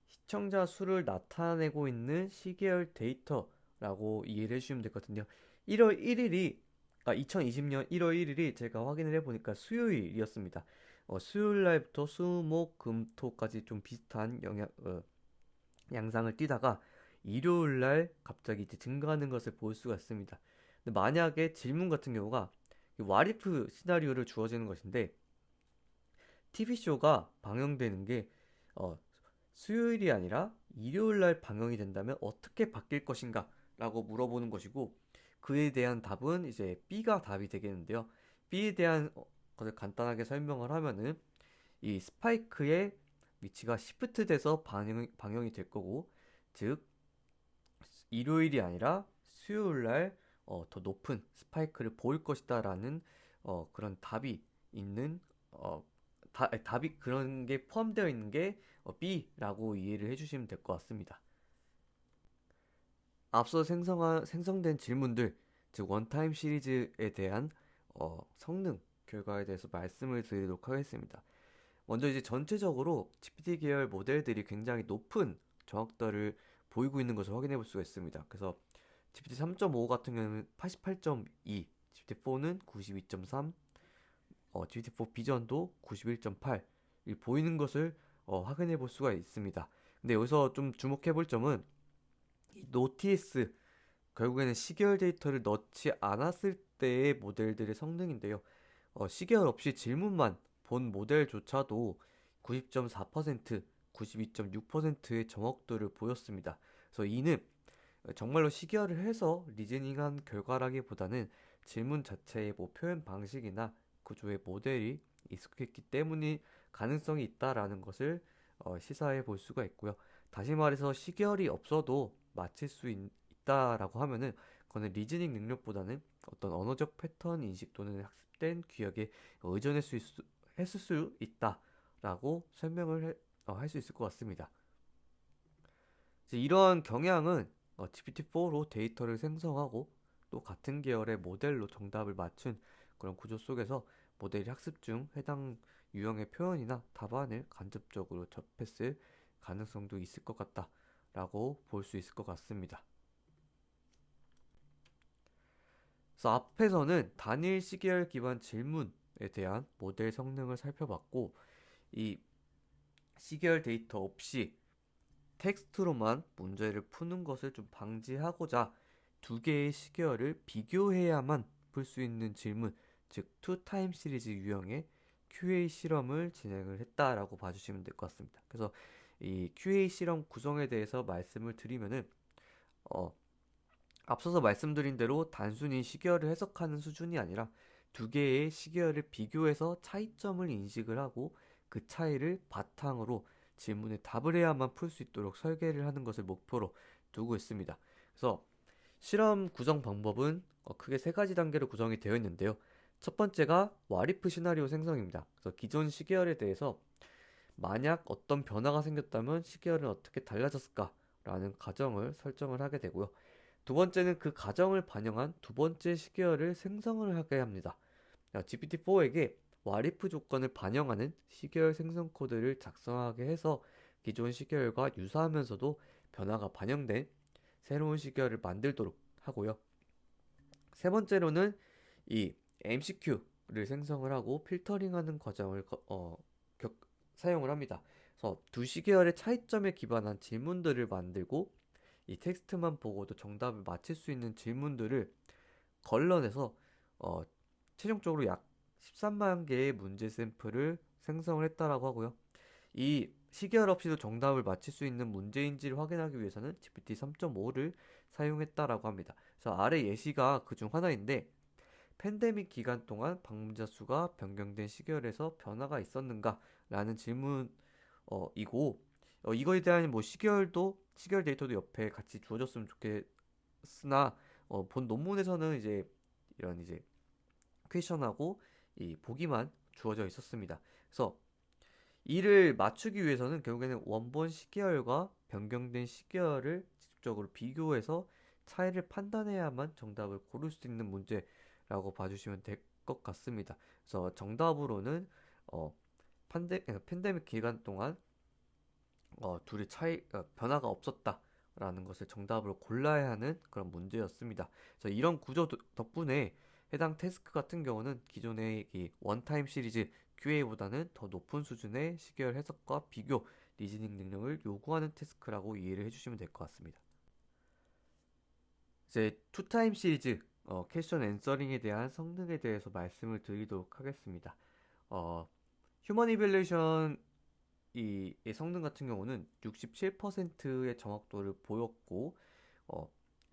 시청자 수를 나타내고 있는 시계열 데이터라고 이해를 해주시면 될 것 같은데요. 2020년 1월 1일이 제가 확인을 해보니까 수요일이었습니다. 수요일 날부터 수, 목, 금, 토까지 좀 비슷한 양상을 띠다가 일요일 날 갑자기 이제 증가하는 것을 볼 수가 있습니다. 근데 만약에 질문 같은 경우가 와리프 시나리오를 주어지는 것인데 TV쇼가 방영되는 게 수요일이 아니라 일요일 날 방영이 된다면 어떻게 바뀔 것인가 라고 물어보는 것이고 그에 대한 답은 이제 B가 답이 되겠는데요. B에 대한 것을 간단하게 설명을 하면은 이 스파이크의 위치가 시프트 돼서 방영이 될 거고 즉 일요일이 아니라 수요일 날 더 높은 스파이크를 보일 것이다라는 그런 답이 있는 답이 그런 게 포함되어 있는 게 B라고 이해를 해주시면 될 것 같습니다. 앞서 생성된 질문들, 즉 원타임 시리즈에 대한 성능 결과에 대해서 말씀을 드리도록 하겠습니다. 먼저 이제 전체적으로 GPT 계열 모델들이 굉장히 높은 정확도를 보이고 있는 것을 확인해 볼 수가 있습니다. 그래서 GPT 3.5 같은 경우는 88.2, GPT-4는 92.3, GPT-4 비전도 91.8 보이는 것을 확인해 볼 수가 있습니다. 근데 여기서 좀 주목해 볼 점은 이 노티스 결국에는 시계열 데이터를 넣지 않았을 때의 모델들의 성능인데요. 시계열 없이 질문만 본 모델조차도 90.4%, 92.6%의 정확도를 보였습니다. 그래서 이는 정말로 시계열을 해서 리즈닝한 결과라기보다는 질문 자체의 뭐 표현 방식이나 구조의 모델이 익숙했기 때문이 가능성이 있다라는 것을 시사해 볼 수가 있고요. 다시 말해서 시계열이 없어도 맞힐 수 있다라고 하면은 그거는 리즈닝 능력보다는 어떤 언어적 패턴 인식 또는 학습된 기억에 했을 수 있다라고 설명을 할 수 있을 것 같습니다. 이제 이러한 경향은 GPT-4로 데이터를 생성하고 또 같은 계열의 모델로 정답을 맞춘 그런 구조 속에서 모델이 학습 중 해당 유형의 표현이나 답안을 간접적으로 접했을 가능성도 있을 것 같다라고 볼 수 있을 것 같습니다. 그래서 앞에서는 단일 시계열 기반 질문에 대한 모델 성능을 살펴봤고 이 시계열 데이터 없이 텍스트로만 문제를 푸는 것을 좀 방지하고자 두 개의 시계열을 비교해야만 풀 수 있는 질문, 즉 투타임 시리즈 유형의 QA 실험을 진행을 했다라고 봐주시면 될 것 같습니다. 그래서 이 QA 실험 구성에 대해서 말씀을 드리면은 어, 앞서서 말씀드린 대로 단순히 시계열을 해석하는 수준이 아니라 두 개의 시계열을 비교해서 차이점을 인식을 하고 그 차이를 바탕으로 질문에 답을 해야만 풀 수 있도록 설계를 하는 것을 목표로 두고 있습니다. 그래서 실험 구성 방법은 크게 세 가지 단계로 구성이 되어 있는데요. 첫 번째가 와리프 시나리오 생성입니다. 그래서 기존 시계열에 대해서 만약 어떤 변화가 생겼다면 시계열은 어떻게 달라졌을까라는 가정을 설정을 하게 되고요. 두 번째는 그 가정을 반영한 두 번째 시계열을 생성을 하게 합니다. GPT-4에게 와리프 조건을 반영하는 시계열 생성 코드를 작성하게 해서 기존 시계열과 유사하면서도 변화가 반영된 새로운 시계열을 만들도록 하고요. 세 번째로는 이 MCQ를 생성을 하고 필터링하는 과정을 사용을 합니다. 그래서 두 시계열의 차이점에 기반한 질문들을 만들고 이 텍스트만 보고도 정답을 맞힐 수 있는 질문들을 걸러내서 어, 최종적으로 약 13만 개의 문제 샘플을 생성을 했다라고 하고요. 이 시계열 없이도 정답을 맞힐 수 있는 문제인지를 확인하기 위해서는 GPT 3.5를 사용했다라고 합니다. 그래서 아래 예시가 그중 하나인데 팬데믹 기간 동안 방문자 수가 변경된 시계열에서 변화가 있었는가라는 질문이고 이거에 대한 뭐 시계열 데이터도 옆에 같이 주어졌으면 좋겠으나 본 논문에서는 이제 이런 이제 퀘션하고 이 보기만 주어져 있었습니다. 그래서 이를 맞추기 위해서는 결국에는 원본 시계열과 변경된 시계열을 직접적으로 비교해서 차이를 판단해야만 정답을 고를 수 있는 문제라고 봐주시면 될 것 같습니다. 그래서 정답으로는 어, 팬데믹 기간 동안 둘이 변화가 없었다라는 것을 정답으로 골라야 하는 그런 문제였습니다. 그래서 이런 구조 덕분에 해당 태스크 같은 경우는 기존의 이 원타임 시리즈 QA보다는 더 높은 수준의 시계열 해석과 비교, 리즈닝 능력을 요구하는 태스크라고 이해를 해주시면 될 것 같습니다. 이제 투타임 시리즈 퀘스천 앤서링에 대한 성능에 대해서 말씀을 드리도록 하겠습니다. 휴먼 이밸리에이션 이 성능 같은 경우는 67%의 정확도를 보였고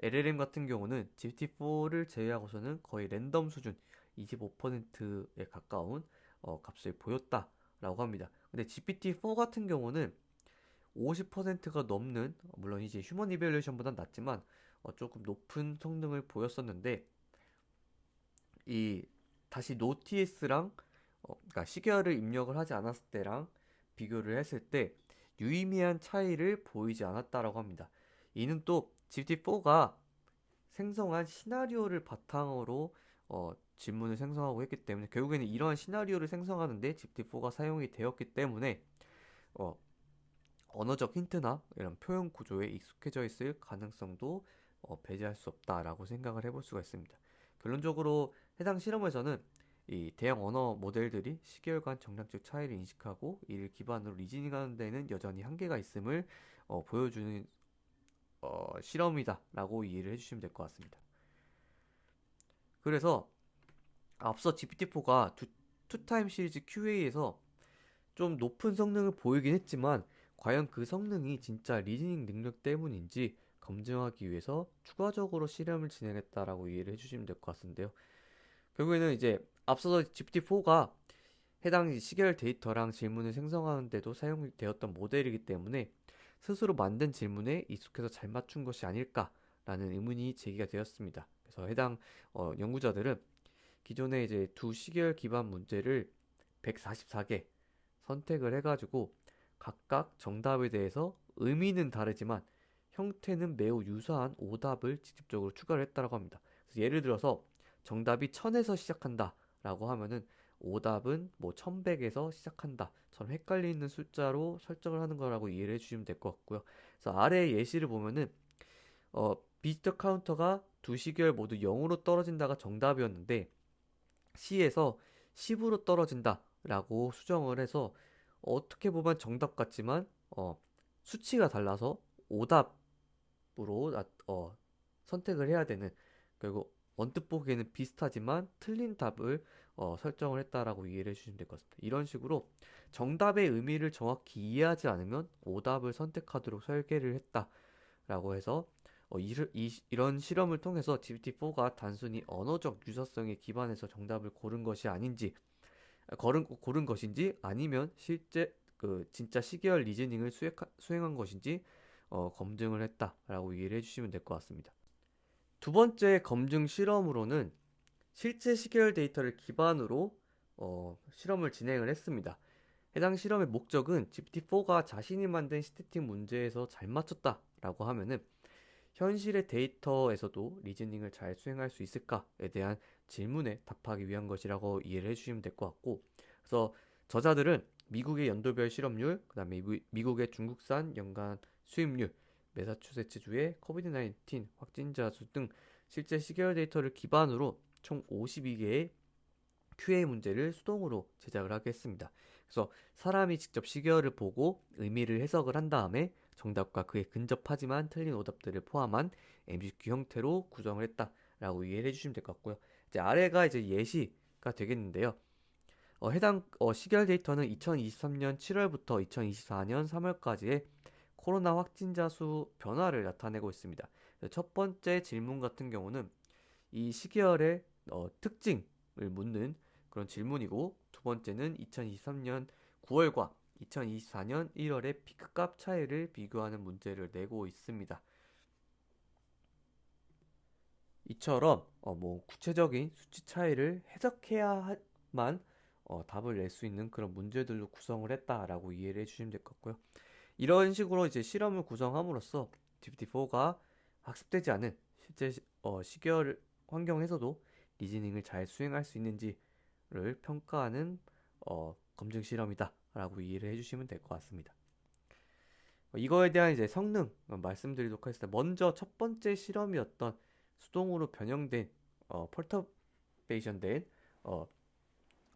LLM 같은 경우는 GPT-4를 제외하고서는 거의 랜덤 수준 25%에 가까운 값을 보였다라고 합니다. 근데 GPT-4 같은 경우는 50%가 넘는, 물론 이제 휴먼 이벨루에이션보단 낮지만 조금 높은 성능을 보였었는데, 이 다시 노티에스랑 그러니까 시계열을 입력을 하지 않았을 때랑 비교를 했을 때 유의미한 차이를 보이지 않았다라고 합니다. 이는 또 GPT-4가 생성한 시나리오를 바탕으로 질문을 생성하고 했기 때문에, 결국에는 이러한 시나리오를 생성하는데 GPT-4가 사용이 되었기 때문에 어, 언어적 힌트나 이런 표현 구조에 익숙해져 있을 가능성도 배제할 수 없다라고 생각을 해볼 수가 있습니다. 결론적으로 해당 실험에서는 이 대형 언어 모델들이 시계열 간 정량적 차이를 인식하고 이를 기반으로 리즈닝하는 데는 여전히 한계가 있음을 보여주는 실험이다라고 이해를 해주시면 될 것 같습니다. 그래서 앞서 GPT-4가 투타임 시리즈 QA에서 좀 높은 성능을 보이긴 했지만 과연 그 성능이 진짜 리즈닝 능력 때문인지 검증하기 위해서 추가적으로 실험을 진행했다라고 이해를 해주시면 될 것 같은데요. 결국에는 이제 앞서서 GPT-4가 해당 시계열 데이터랑 질문을 생성하는 데도 사용되었던 모델이기 때문에 스스로 만든 질문에 익숙해서 잘 맞춘 것이 아닐까라는 의문이 제기가 되었습니다. 그래서 해당 연구자들은 기존의 이제 두 시계열 기반 문제를 144개 선택을 해가지고 각각 정답에 대해서 의미는 다르지만 형태는 매우 유사한 오답을 직접적으로 추가를 했다고 합니다. 그래서 예를 들어서 정답이 1000에서 시작한다 라고 하면은 오답은 뭐 1100에서 시작한다처럼 헷갈리는 숫자로 설정을 하는 거라고 이해를 해주시면 될 것 같고요. 그래서 아래 예시를 보면은 비지터 카운터가 두 시계열 모두 0으로 떨어진다가 정답이었는데 C에서 10으로 떨어진다 라고 수정을 해서 어떻게 보면 정답 같지만 수치가 달라서 오답으로 선택을 해야 되는, 결국 언뜻 보기에는 비슷하지만 틀린 답을 설정을 했다라고 이해를 해주시면 될 것 같습니다. 이런 식으로 정답의 의미를 정확히 이해하지 않으면 오답을 선택하도록 설계를 했다라고 해서 이런 실험을 통해서 GPT-4가 단순히 언어적 유사성에 기반해서 정답을 고른 것인지 아니면 실제 진짜 시계열 리즈닝을 수행한 것인지 검증을 했다라고 이해를 해주시면 될 것 같습니다. 두 번째 검증 실험으로는 실제 시계열 데이터를 기반으로 실험을 진행을 했습니다. 해당 실험의 목적은 GPT-4가 자신이 만든 스태틱 문제에서 잘 맞췄다라고 하면은 현실의 데이터에서도 리즈닝을 잘 수행할 수 있을까에 대한 질문에 답하기 위한 것이라고 이해를 해주시면 될 것 같고, 그래서 저자들은 미국의 연도별 실업률, 그 다음에 미국의 중국산 연간 수입률, 매사추세츠주의 코비드-19 확진자 수 등 실제 시계열 데이터를 기반으로 총 52개의 QA 문제를 수동으로 제작을 하게 했습니다. 그래서 사람이 직접 시계열을 보고 의미를 해석을 한 다음에 정답과 그에 근접하지만 틀린 오답들을 포함한 MCQ 형태로 구성을 했다라고 이해를 해주시면 될 것 같고요. 이제 아래가 이제 예시가 되겠는데요. 해당 시계열 데이터는 2023년 7월부터 2024년 3월까지의 코로나 확진자 수 변화를 나타내고 있습니다. 첫 번째 질문 같은 경우는 이 시계열의 특징을 묻는 그런 질문이고, 두 번째는 2023년 9월과 2024년 1월의 피크값 차이를 비교하는 문제를 내고 있습니다. 이처럼 뭐 구체적인 수치 차이를 해석해야만 답을 낼 수 있는 그런 문제들로 구성을 했다라고 이해를 해주시면 될 것 같고요. 이런 식으로 이제 실험을 구성함으로써 GPT-4가 학습되지 않은 실제 시계열 환경에서도 리즈닝을 잘 수행할 수 있는지를 평가하는 검증 실험이다라고 이해를 해주시면 될 것 같습니다. 이거에 대한 이제 성능 말씀드리도록 하겠습니다. 먼저 첫 번째 실험이었던 수동으로 변형된 펄터베이션된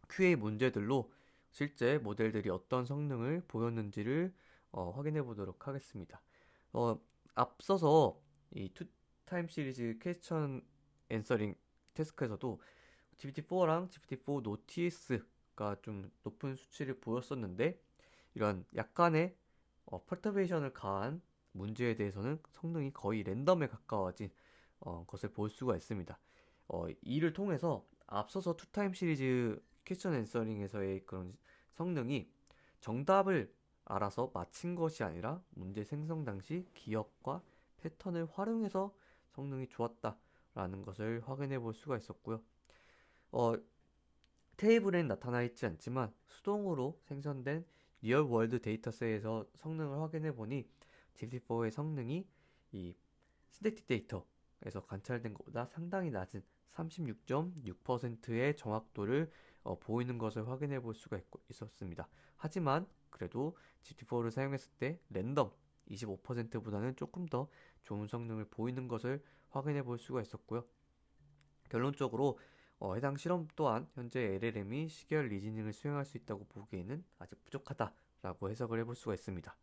QA 문제들로 실제 모델들이 어떤 성능을 보였는지를 확인해 보도록 하겠습니다. 앞서서 이 투타임 시리즈 퀘스천 앤서링 태스크에서도 GPT-4랑 GPT-4 노티스가 좀 높은 수치를 보였었는데, 이런 약간의 퍼터베이션을 가한 문제에 대해서는 성능이 거의 랜덤에 가까워진 것을 볼 수가 있습니다. 이를 통해서 앞서서 투타임 시리즈 퀘스천 앤서링에서의 그런 성능이 정답을 알아서 맞힌 것이 아니라 문제 생성 당시 기억과 패턴을 활용해서 성능이 좋았다라는 것을 확인해 볼 수가 있었고요. 어, 테이블에는 나타나 있지 않지만 수동으로 생성된 리얼 월드 데이터셋에서 성능을 확인해 보니 GPT-4의 성능이 이 신대틱 데이터에서 관찰된 것보다 상당히 낮은 36.6%의 정확도를 보이는 것을 확인해 볼 수가 있었습니다. 하지만 그래도 GPT-4를 사용했을 때 랜덤 25%보다는 조금 더 좋은 성능을 보이는 것을 확인해 볼 수가 있었고요. 결론적으로 해당 실험 또한 현재 LLM이 시계열 리즈닝을 수행할 수 있다고 보기에는 아직 부족하다라고 해석을 해볼 수가 있습니다.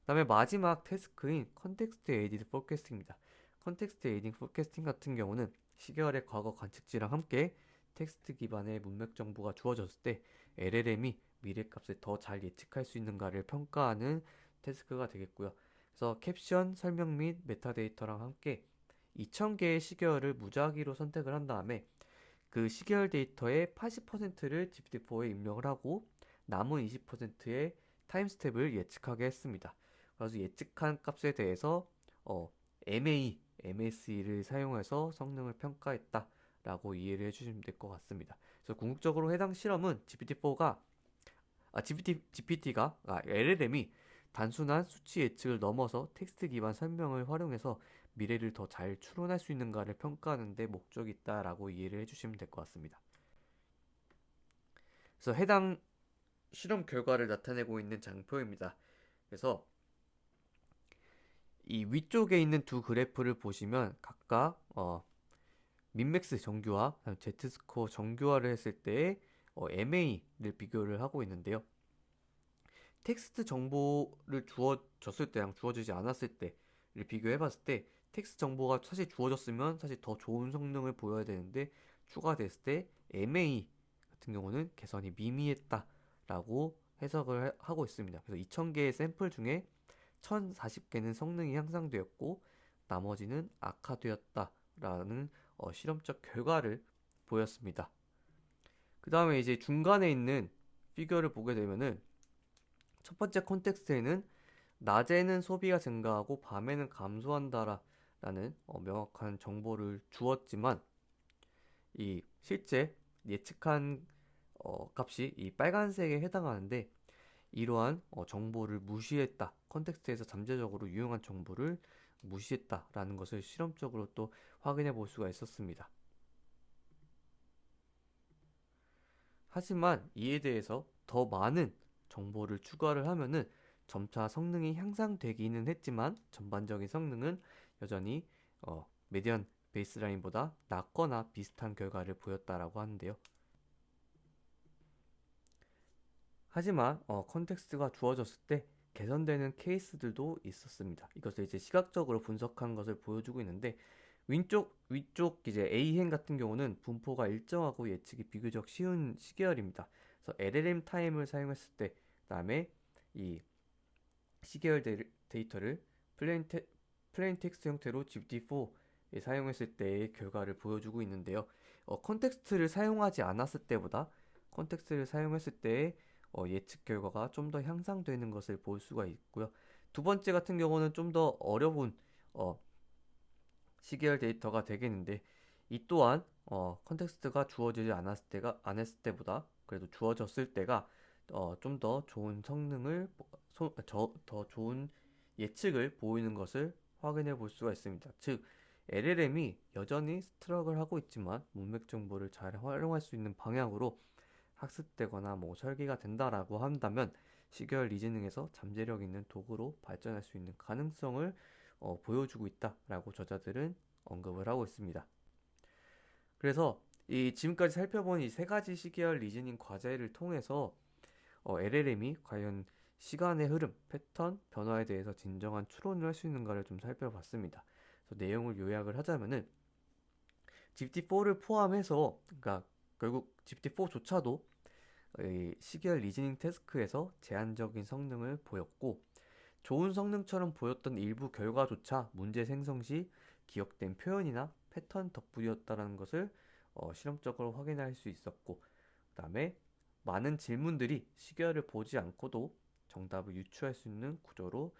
그다음에 마지막 태스크인 컨텍스트 에이디드 포캐스팅입니다. 컨텍스트 에이딩 포캐스팅 같은 경우는 시계열의 과거 관측지랑 함께 텍스트 기반의 문맥 정보가 주어졌을 때 LLM이 미래값을 더 잘 예측할 수 있는가를 평가하는 태스크가 되겠고요. 그래서 캡션, 설명 및 메타데이터랑 함께 2000개의 시계열을 무작위로 선택을 한 다음에 그 시계열 데이터의 80%를 GPT-4에 입력을 하고 남은 20%의 타임스텝을 예측하게 했습니다. 그래서 예측한 값에 대해서 MA, MSE를 사용해서 성능을 평가했다라고 이해를 해주시면 될 것 같습니다. 그래서 궁극적으로 해당 실험은 LLM이 단순한 수치 예측을 넘어서 텍스트 기반 설명을 활용해서 미래를 더 잘 추론할 수 있는가를 평가하는 데 목적이 있다라고 이해를 해주시면 될 것 같습니다. 그래서 해당 실험 결과를 나타내고 있는 장표입니다. 그래서 이 위쪽에 있는 두 그래프를 보시면 각각 민맥스 정규화, Z스코어 정규화를 했을 때의 MA를 비교를 하고 있는데요. 텍스트 정보를 주어졌을 때랑 주어지지 않았을 때를 비교해 봤을 때 텍스트 정보가 사실 주어졌으면 사실 더 좋은 성능을 보여야 되는데 추가됐을 때 MA 같은 경우는 개선이 미미했다라고 해석을 하고 있습니다. 그래서 2000개의 샘플 중에 1040개는 성능이 향상되었고 나머지는 악화되었다라는 실험적 결과를 보였습니다. 그 다음에 이제 중간에 있는 피규어를 보게 되면은 첫 번째 콘텍스트에는 낮에는 소비가 증가하고 밤에는 감소한다라는 명확한 정보를 주었지만 이 실제 예측한 값이 이 빨간색에 해당하는데 이러한 정보를 무시했다. 컨텍스트에서 잠재적으로 유용한 정보를 무시했다라는 것을 실험적으로 또 확인해 볼 수가 있었습니다. 하지만 이에 대해서 더 많은 정보를 추가를 하면은 점차 성능이 향상되기는 했지만 전반적인 성능은 여전히 메디언 베이스라인보다 낮거나 비슷한 결과를 보였다라고 하는데요. 하지만 컨텍스트가 주어졌을 때 개선되는 케이스들도 있었습니다. 이것을 이제 시각적으로 분석한 것을 보여주고 있는데 위쪽 이제 A행 같은 경우는 분포가 일정하고 예측이 비교적 쉬운 시계열입니다. 그래서 LLM 타임을 사용했을 때 그다음에 이 시계열 데이터를 플레인 텍스트 형태로 GPT-4에 사용했을 때의 결과를 보여주고 있는데요. 컨텍스트를 사용하지 않았을 때보다 컨텍스트를 사용했을 때의 예측 결과가 좀 더 향상되는 것을 볼 수가 있고요. 두 번째 같은 경우는 좀 더 어려운 시계열 데이터가 되겠는데 이 또한 컨텍스트가 주어지지 않았을 때보다 그래도 주어졌을 때가 좀 더 좋은 성능을 더 좋은 예측을 보이는 것을 확인해 볼 수가 있습니다. 즉 LLM이 여전히 스트럭을 하고 있지만 문맥 정보를 잘 활용할 수 있는 방향으로 학습되거나 뭐 설계가 된다라고 한다면 시계열 리즈닝에서 잠재력 있는 도구로 발전할 수 있는 가능성을 보여주고 있다라고 저자들은 언급을 하고 있습니다. 그래서 이 지금까지 살펴본 이 세 가지 시계열 리즈닝 과제를 통해서 LLM이 과연 시간의 흐름, 패턴, 변화에 대해서 진정한 추론을 할 수 있는가를 좀 살펴봤습니다. 그래서 내용을 요약을 하자면은 GPT-4를 포함해서 그러니까 결국 GPT-4조차도 시계열 리즈닝 태스크에서 제한적인 성능을 보였고 좋은 성능처럼 보였던 일부 결과조차 문제 생성 시 기억된 표현이나 패턴 덕분이었다는 것을 실험적으로 확인할 수 있었고 그 다음에 많은 질문들이 시계열을 보지 않고도 정답을 유추할 수 있는 구조로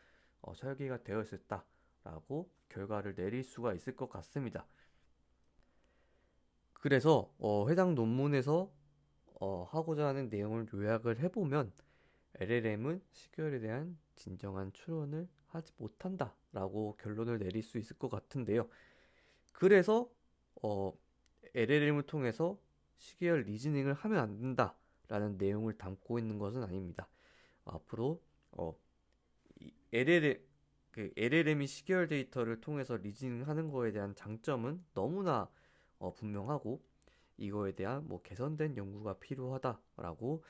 설계가 되어 있었다라고 결과를 내릴 수가 있을 것 같습니다. 그래서 해당 논문에서 하고자 하는 내용을 요약을 해보면 LLM은 시계열에 대한 진정한 추론을 하지 못한다라고 결론을 내릴 수 있을 것 같은데요. 그래서 어, LLM을 통해서 시계열 리즈닝을 하면 안 된다라는 내용을 담고 있는 것은 아닙니다. 앞으로 어, LLM이 시계열 데이터를 통해서 리즈닝하는 거에 대한 장점은 너무나 분명하고 이거에 대한 뭐 개선된 연구가 필요하다라고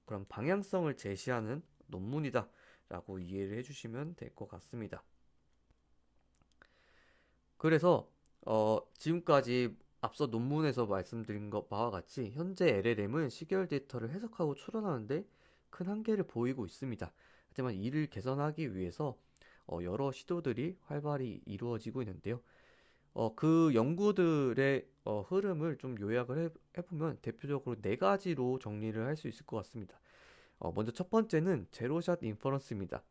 그런 방향성을 제시하는 논문이다라고 이해를 해주시면 될 것 같습니다. 그래서 지금까지 앞서 논문에서 말씀드린 것 바와 같이 현재 LLM은 시계열 데이터를 해석하고 추론하는데 큰 한계를 보이고 있습니다. 하지만 이를 개선하기 위해서 여러 시도들이 활발히 이루어지고 있는데요. 그 연구들의 흐름을 좀 요약을 해보면 대표적으로 네 가지로 정리를 할 수 있을 것 같습니다. 먼저 첫 번째는 제로샷 인퍼런스입니다.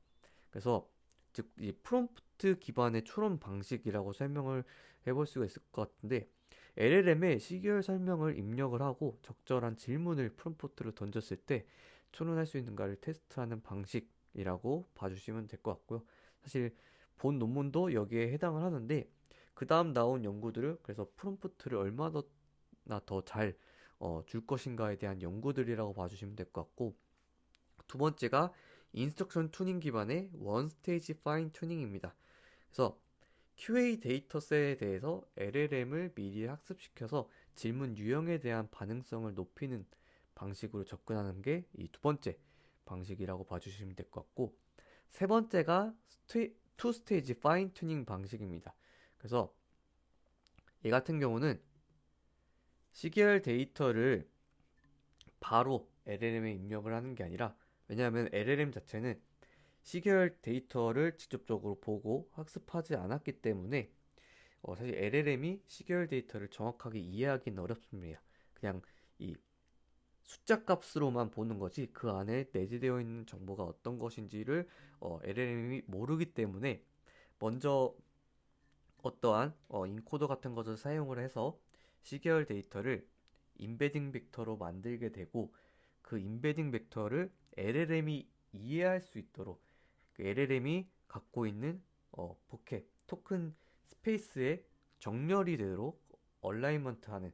그래서 즉 이 프롬프트 기반의 추론 방식이라고 설명을 해볼 수가 있을 것 같은데 LLM에 시계열 설명을 입력을 하고 적절한 질문을 프롬프트로 던졌을 때 추론할 수 있는가를 테스트하는 방식이라고 봐주시면 될 것 같고요. 사실 본 논문도 여기에 해당을 하는데 그 다음 나온 연구들을 그래서 프롬프트를 얼마나 더 잘 줄 것인가에 대한 연구들이라고 봐주시면 될 것 같고 두 번째가 인스트럭션 투닝 기반의 원 스테이지 파인 튜닝입니다. 그래서 QA 데이터셋에 대해서 LLM을 미리 학습시켜서 질문 유형에 대한 반응성을 높이는 방식으로 접근하는 게 이 두 번째 방식이라고 봐주시면 될 것 같고 세 번째가 투 스테이지 파인 튜닝 방식입니다. 그래서 얘 같은 경우는 시계열 데이터를 바로 LLM에 입력을 하는 게 아니라 왜냐하면 LLM 자체는 시계열 데이터를 직접적으로 보고 학습하지 않았기 때문에 사실 LLM이 시계열 데이터를 정확하게 이해하기는 어렵습니다. 그냥 이 숫자 값으로만 보는 거지 그 안에 내재되어 있는 정보가 어떤 것인지를 LLM이 모르기 때문에 먼저 어떠한 인코더 같은 것을 사용을 해서 시계열 데이터를 임베딩 벡터로 만들게 되고 그 임베딩 벡터를 LLM이 이해할 수 있도록 그 LLM이 갖고 있는 보켓 토큰 스페이스에 정렬이 되도록 얼라이먼트하는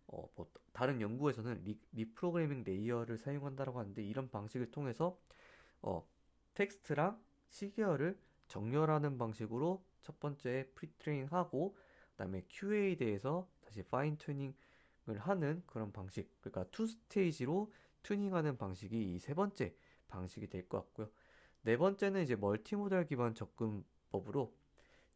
뭐 다른 연구에서는 리프로그래밍 레이어를 사용한다고 하는데 이런 방식을 통해서 어, 텍스트랑 시계열을 정렬하는 방식으로 첫 번째 프리트레인하고 그다음에 QA에 대해서 다시 파인 튜닝을 하는 그런 방식 그러니까 투 스테이지로 튜닝하는 방식이 이 세 번째 방식이 될 것 같고요. 네 번째는 이제 멀티모달 기반 접근법으로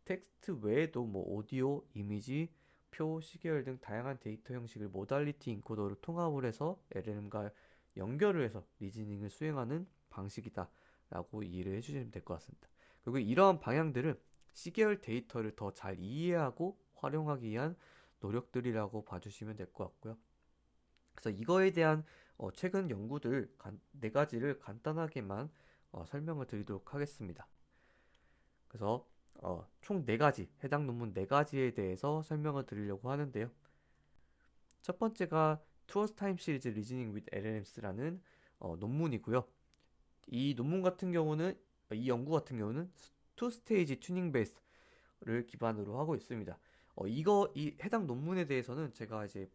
텍스트 외에도 뭐 오디오, 이미지, 표, 시계열 등 다양한 데이터 형식을 모달리티 인코더로 통합을 해서 LLM과 연결을 해서 리즈닝을 수행하는 방식이다 라고 이해를 해주시면 될 것 같습니다. 그리고 이러한 방향들은 시계열 데이터를 더 잘 이해하고 활용하기 위한 노력들이라고 봐주시면 될 것 같고요. 그래서 이거에 대한 최근 연구들 네 가지를 간단하게만 설명을 드리도록 하겠습니다. 그래서 총 네 가지 해당 논문 네 가지에 대해서 설명을 드리려고 하는데요. 첫 번째가 투어스 타임 시리즈 리즈닝 with LLMs라는 논문이고요. 이 논문 같은 경우는 이 연구 같은 경우는 투 스테이지 튜닝 베이스를 기반으로 하고 있습니다. 이 해당 논문에 대해서는 제가 이제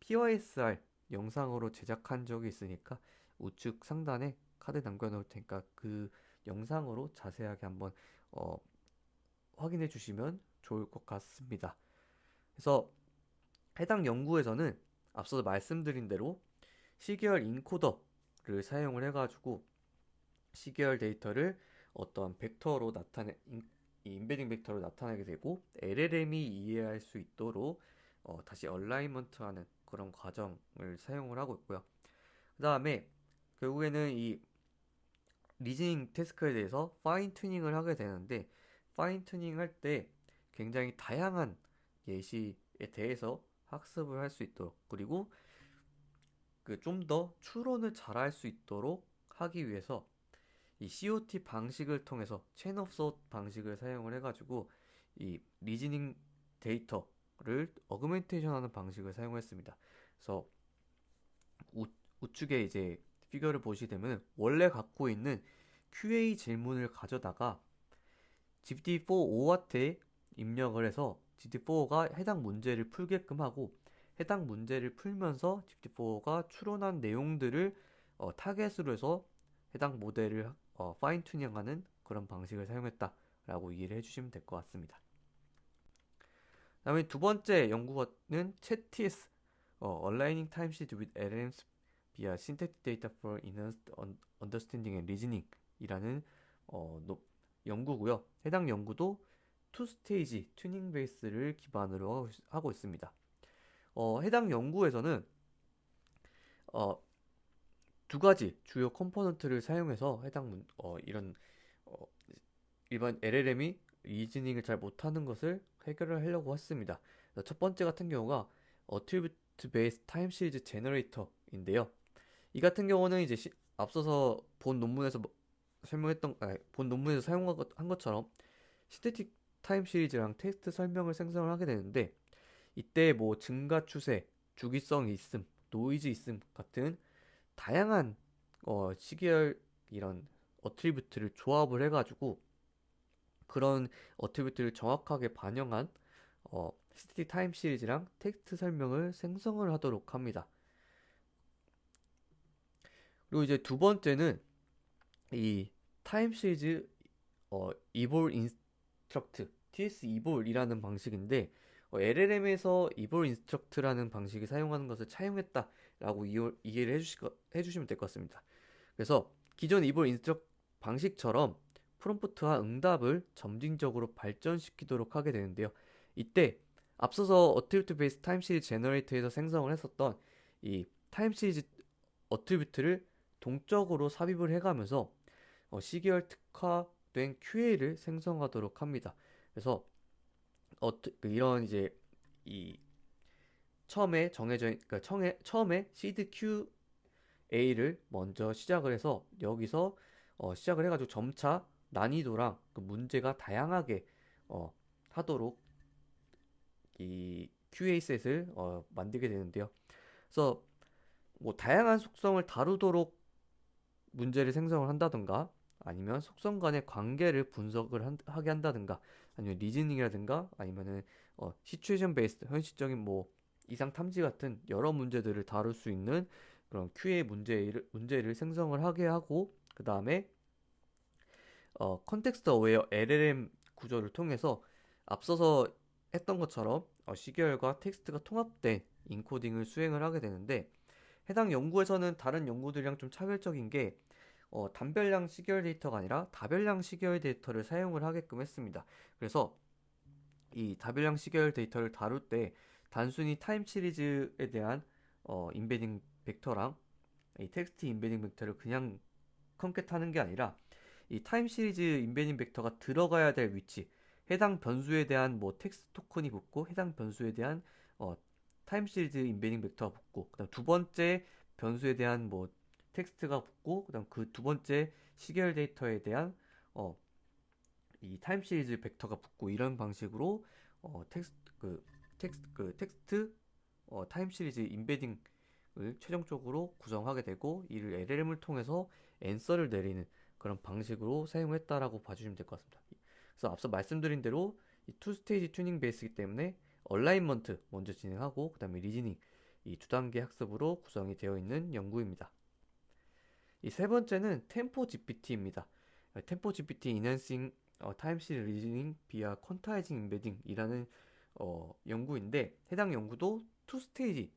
PYSR 영상으로 제작한 적이 있으니까 우측 상단에 카드 남겨놓을 테니까 그 영상으로 자세하게 한번 어, 확인해 주시면 좋을 것 같습니다. 그래서 해당 연구에서는 앞서 말씀드린 대로 시계열 인코더를 사용을 해가지고 시계열 데이터를 어떤 벡터로 인베딩 벡터로 나타내게 되고 LLM이 이해할 수 있도록 다시 얼라이먼트하는 그런 과정을 사용을 하고 있고요. 그 다음에 결국에는 이 리즈닝 태스크에 대해서 파인 튜닝을 하게 되는데 파인 튜닝 할 때 굉장히 다양한 예시에 대해서 학습을 할 수 있도록 그리고 그 좀 더 추론을 잘할 수 있도록 하기 위해서 이 COT 방식을 통해서 체인 오브 소 방식을 사용을 해가지고 이 리즈닝 데이터를 어그멘테이션하는 방식을 사용했습니다. 그래서 우, 우측에 이제 피겨를 보시게 되면 원래 갖고 있는 QA 질문을 가져다가 GPT-4 OAuth에 입력을 해서 GPT-4가 해당 문제를 풀게끔 하고 해당 문제를 풀면서 GPT-4가 추론한 내용들을 타겟으로 해서 해당 모델을 파인 튜닝하는 그런 방식을 사용했다라고 이해를 해주시면 될 것 같습니다. 다음에 두 번째 연구는 ChatTS Aligning Timesheet with LLMs via Syntactic Data for Enhanced Understanding and Reasoning 이라는 연구고요. 해당 연구도 투 스테이지 튜닝 베이스를 기반으로 하고 있습니다. 해당 연구에서는 두 가지 주요 컴포넌트를 사용해서 이런 일반 LLM이 리즈닝을 잘 못하는 것을 해결을 하려고 했습니다. 첫 번째 같은 경우가 Attribute Based Time Series Generator인데요. 이 같은 경우는 이제 앞서서 본 논문에서 사용한 것처럼 신테틱 타임 시리즈랑 텍스트 설명을 생성을 하게 되는데 이때 뭐 증가 추세, 주기성이 있음, 노이즈 있음 같은 다양한 시계열 이런 어트리뷰트를 조합을 해가지고 그런 어트리뷰트를 정확하게 반영한 신테틱 타임 시리즈랑 텍스트 설명을 생성을 하도록 합니다. 그리고 이제 두 번째는 이 타임 시리즈 이볼 인스트럭트 TS 이볼이라는 방식인데 LLM에서 이볼 인스트럭트라는 방식을 사용하는 것을 차용했다라고 이해를 해주시면 될 것 같습니다. 그래서 기존 이볼 인스트럭트 방식처럼 프롬프트와 응답을 점진적으로 발전시키도록 하게 되는데요. 이때 앞서서 어트리뷰트 베이스 타임 시리즈 제너레이터에서 생성을 했었던 이 타임 시리즈 어트리뷰트를 동적으로 삽입을 해가면서 시계열 특화된 QA를 생성하도록 합니다. 그래서 이런 이제 이 처음에 그러니까 처음에 시드 QA를 먼저 시작을 해서 여기서 시작을 해가지고 점차 난이도랑 그 문제가 다양하게 하도록 이 QA 셋을 만들게 되는데요. 그래서 뭐 다양한 속성을 다루도록 문제를 생성을 한다든가 아니면 속성 간의 관계를 분석을 하게 한다든가 아니면 리즈닝이라든가 아니면은 시츄에이션 베이스드 현실적인 뭐 이상 탐지 같은 여러 문제들을 다룰 수 있는 그런 QA 문제를 생성을 하게 하고 그 다음에 컨텍스트 어웨어 LLM 구조를 통해서 앞서서 했던 것처럼 시계열과 텍스트가 통합된 인코딩을 수행을 하게 되는데 해당 연구에서는 다른 연구들이랑 좀 차별적인 게 단별량 시계열 데이터가 아니라 다별량 시계열 데이터를 사용을 하게끔 했습니다. 그래서 이 다별량 시계열 데이터를 다룰 때 단순히 타임 시리즈에 대한 인베딩 벡터랑 이 텍스트 인베딩 벡터를 그냥 컴캣하는 게 아니라 이 타임 시리즈 인베딩 벡터가 들어가야 될 위치, 해당 변수에 대한 뭐 텍스트 토큰이 붙고 해당 변수에 대한 타임 시리즈 인베딩 벡터가 붙고 그다음 두 번째 변수에 대한 뭐 텍스트가 붙고 그다음 그 두 번째 시계열 데이터에 대한 이 타임 시리즈 벡터가 붙고 이런 방식으로 텍스트 타임 시리즈 인베딩을 최종적으로 구성하게 되고 이를 LLM을 통해서 앤서를 내리는 그런 방식으로 사용했다라고 봐주시면 될 것 같습니다. 그래서 앞서 말씀드린 대로 이 투 스테이지 튜닝 베이스이기 때문에 얼라인먼트 먼저 진행하고 그 다음에 리즈닝 이 두 단계 학습으로 구성이 되어 있는 연구입니다. 이 세 번째는 템포 GPT입니다. 템포 GPT Enhancing Time Series Reasoning via Quantizing Embedding이라는 연구인데 해당 연구도 투 스테이지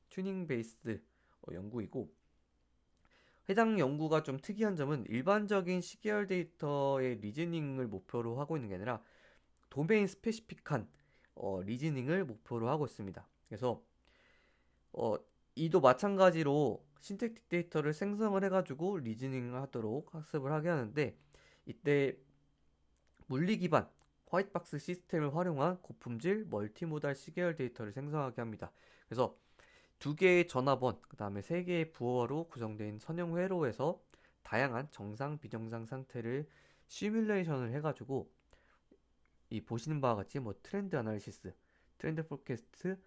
튜닝 베이스드 연구이고 해당 연구가 좀 특이한 점은 일반적인 시계열 데이터의 리즈닝을 목표로 하고 있는 게 아니라 도메인 스페시픽한 리즈닝을 목표로 하고 있습니다. 그래서 이도 마찬가지로 신텍틱 데이터를 생성을 해가지고 리즈닝을 하도록 학습을 하게 하는데 이때 물리 기반 화이트박스 시스템을 활용한 고품질 멀티모달 시계열 데이터를 생성하게 합니다. 그래서 두 개의 전화번, 그 다음에 세 개의 부호로 구성된 선형 회로에서 다양한 정상, 비정상 상태를 시뮬레이션을 해가지고 이 보시는 바와 같이 뭐 트렌드 아날리시스, 트렌드 포캐스트,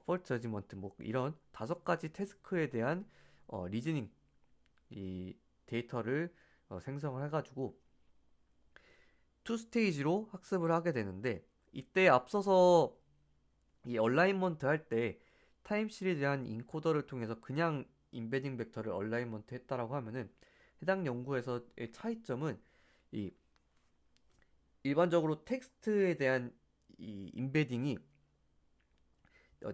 폴트 저지먼트 뭐 이런 5가지 태스크에 대한 리즈닝 이 데이터를 생성을 해가지고 투 스테이지로 학습을 하게 되는데 이때 앞서서 이 얼라이먼트 할 때 타임 시리에 대한 인코더를 통해서 그냥 임베딩 벡터를 얼라이먼트 했다라고 하면은 해당 연구에서의 차이점은 이 일반적으로 텍스트에 대한 이 임베딩이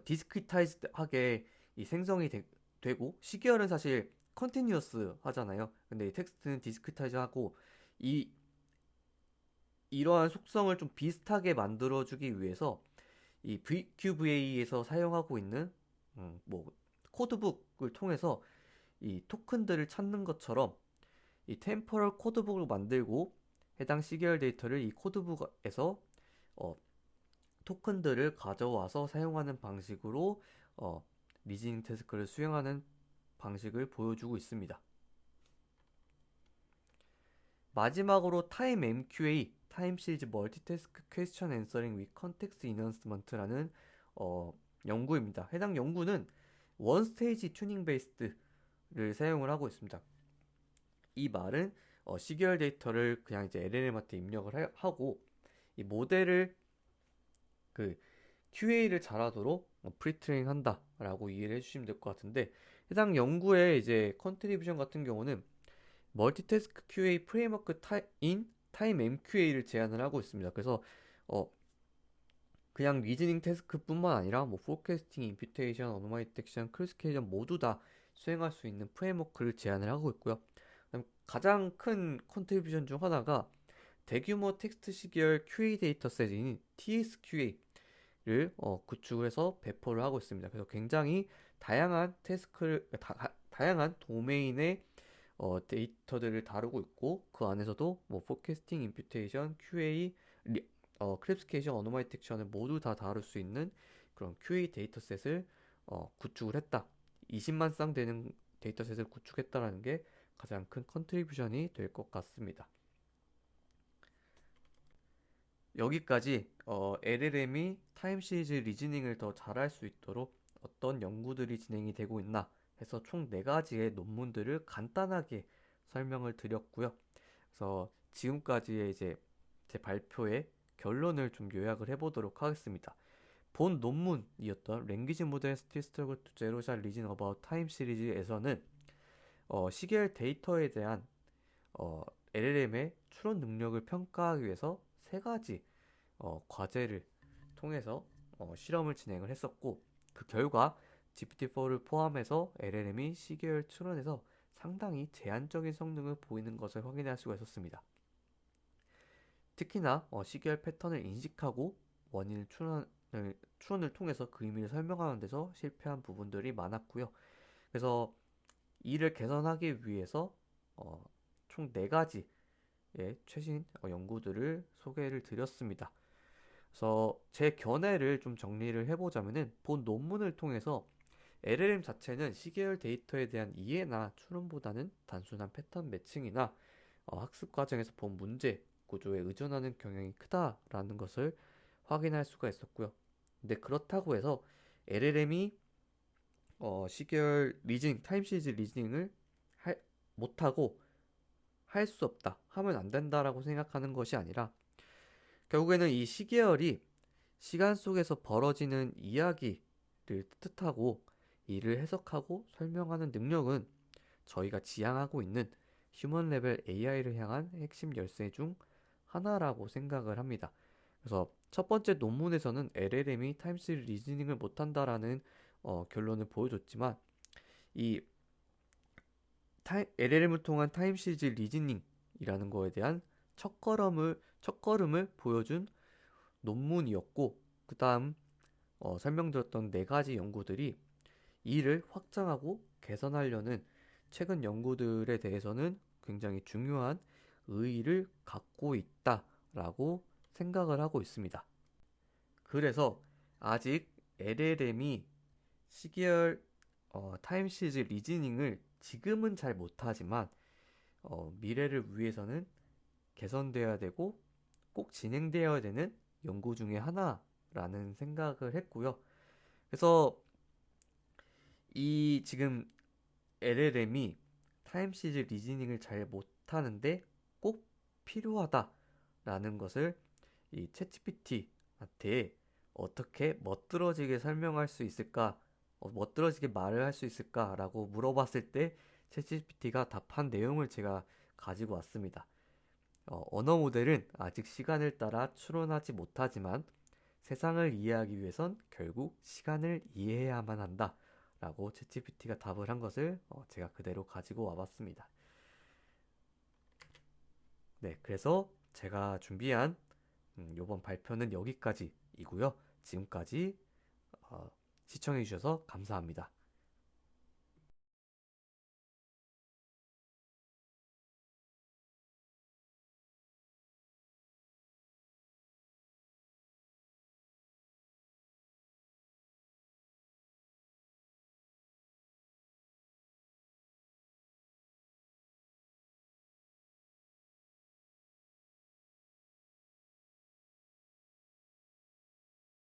디스크리타이즈하게 이 생성이 되고 시계열은 사실 컨티뉴어스 하잖아요. 근데 이 텍스트는 디스크리타이즈하고 이 이러한 속성을 좀 비슷하게 만들어주기 위해서 이 QVA에서 사용하고 있는 뭐 코드북을 통해서 이 토큰들을 찾는 것처럼 이 템포럴 코드북을 만들고 해당 시계열 데이터를 이 코드북에서 토큰들을 가져와서 사용하는 방식으로 리즈닝 태스크를 수행하는 방식을 보여주고 있습니다. 마지막으로 타임 MQA, 타임 시리즈 멀티태스크 퀘스천 앤서링 위 컨텍스트 이넌스먼트라는 연구입니다. 해당 연구는 원 스테이지 튜닝 베이스드를 사용을 하고 있습니다. 이 말은 시계열 데이터를 그냥 이제 LLM한테 입력을 하고 이 모델을 그 QA를 잘하도록 프리트레인 한다라고 이해를 해주시면 될 것 같은데 해당 연구의 이제 컨트리뷰션 같은 경우는 멀티태스크 QA 프레임워크 인 타임 MQA를 제안을 하고 있습니다. 그래서 그냥 리즈닝 태스크뿐만 아니라 뭐 포캐스팅, 임퓨테이션, 어노마리 디텍션, 클래시피케이션 모두 다 수행할 수 있는 프레임워크를 제안을 하고 있고요. 가장 큰 컨트리뷰션 중 하나가 대규모 텍스트 시계열 QA 데이터셋인 TSQA를 구축해서 배포를 하고 있습니다. 그래서 굉장히 다양한 다양한 도메인의 데이터들을 다루고 있고 그 안에서도 뭐 포캐스팅, 임퓨테이션, QA, 클래시피케이션, 어노마리 디텍션을 모두 다 다룰 수 있는 그런 QA 데이터셋을 구축을 했다. 20만 쌍 되는 데이터셋을 구축했다라는 게 가장 큰 컨트리뷰션이 될 것 같습니다. 여기까지 LLM이 타임 시리즈 리즈닝을 더 잘할 수 있도록 어떤 연구들이 진행이 되고 있나 해서 총 4가지의 논문들을 간단하게 설명을 드렸고요. 그래서 지금까지의 이제 제 발표의 결론을 좀 요약을 해보도록 하겠습니다. 본 논문이었던 Language Model Still Struggle to Zero Shot Reason About Time 시리즈에서는 시계열 데이터에 대한 LLM의 추론 능력을 평가하기 위해서 3가지 과제를 통해서 실험을 진행을 했었고 그 결과 GPT-4를 포함해서 LLM이 시계열 추론에서 상당히 제한적인 성능을 보이는 것을 확인할 수가 있었습니다. 특히나 시계열 패턴을 인식하고 원인 추론을 통해서 그 의미를 설명하는 데서 실패한 부분들이 많았고요. 그래서 이를 개선하기 위해서 총 4가지의 최신 연구들을 소개를 드렸습니다. 그래서 제 견해를 좀 정리를 해보자면은 본 논문을 통해서 LLM 자체는 시계열 데이터에 대한 이해나 추론보다는 단순한 패턴 매칭이나 학습 과정에서 본 문제 구조에 의존하는 경향이 크다라는 것을 확인할 수가 있었고요. 근데 그렇다고 해서 LLM이 시계열 리즈닝, 타임 시리즈 리즈닝을 못하고 할 수 없다, 하면 안 된다라고 생각하는 것이 아니라 결국에는 이 시계열이 시간 속에서 벌어지는 이야기를 뜻하고 이를 해석하고 설명하는 능력은 저희가 지향하고 있는 휴먼 레벨 AI를 향한 핵심 열쇠 중 하나라고 생각을 합니다. 그래서 첫 번째 논문에서는 LLM이 타임 시리즈 리즈닝을 못한다라는 결론을 보여줬지만 이 LLM을 통한 타임 시리즈 리즈닝이라는 거에 대한 첫걸음을 보여준 논문이었고 그 다음 설명드렸던 4가지 연구들이 이를 확장하고 개선하려는 최근 연구들에 대해서는 굉장히 중요한 의의를 갖고 있다라고 생각을 하고 있습니다. 그래서 아직 LLM이 시계열 타임 시리즈 리즈닝을 지금은 잘 못하지만 미래를 위해서는 개선되어야 되고 꼭 진행되어야 되는 연구 중에 하나라는 생각을 했고요. 그래서 이 지금 LLM이 타임 시리즈 리즈닝을 잘 못하는데 꼭 필요하다라는 것을 이 챗GPT한테 어떻게 멋들어지게 설명할 수 있을까, 멋들어지게 말을 할 수 있을까라고 물어봤을 때 챗GPT가 답한 내용을 제가 가지고 왔습니다. 언어 모델은 아직 시간을 따라 추론하지 못하지만 세상을 이해하기 위해선 결국 시간을 이해해야만 한다. 라고 챗GPT가 답을 한 것을 제가 그대로 가지고 와봤습니다. 네, 그래서 제가 준비한 이번 발표는 여기까지이고요. 지금까지 시청해주셔서 감사합니다.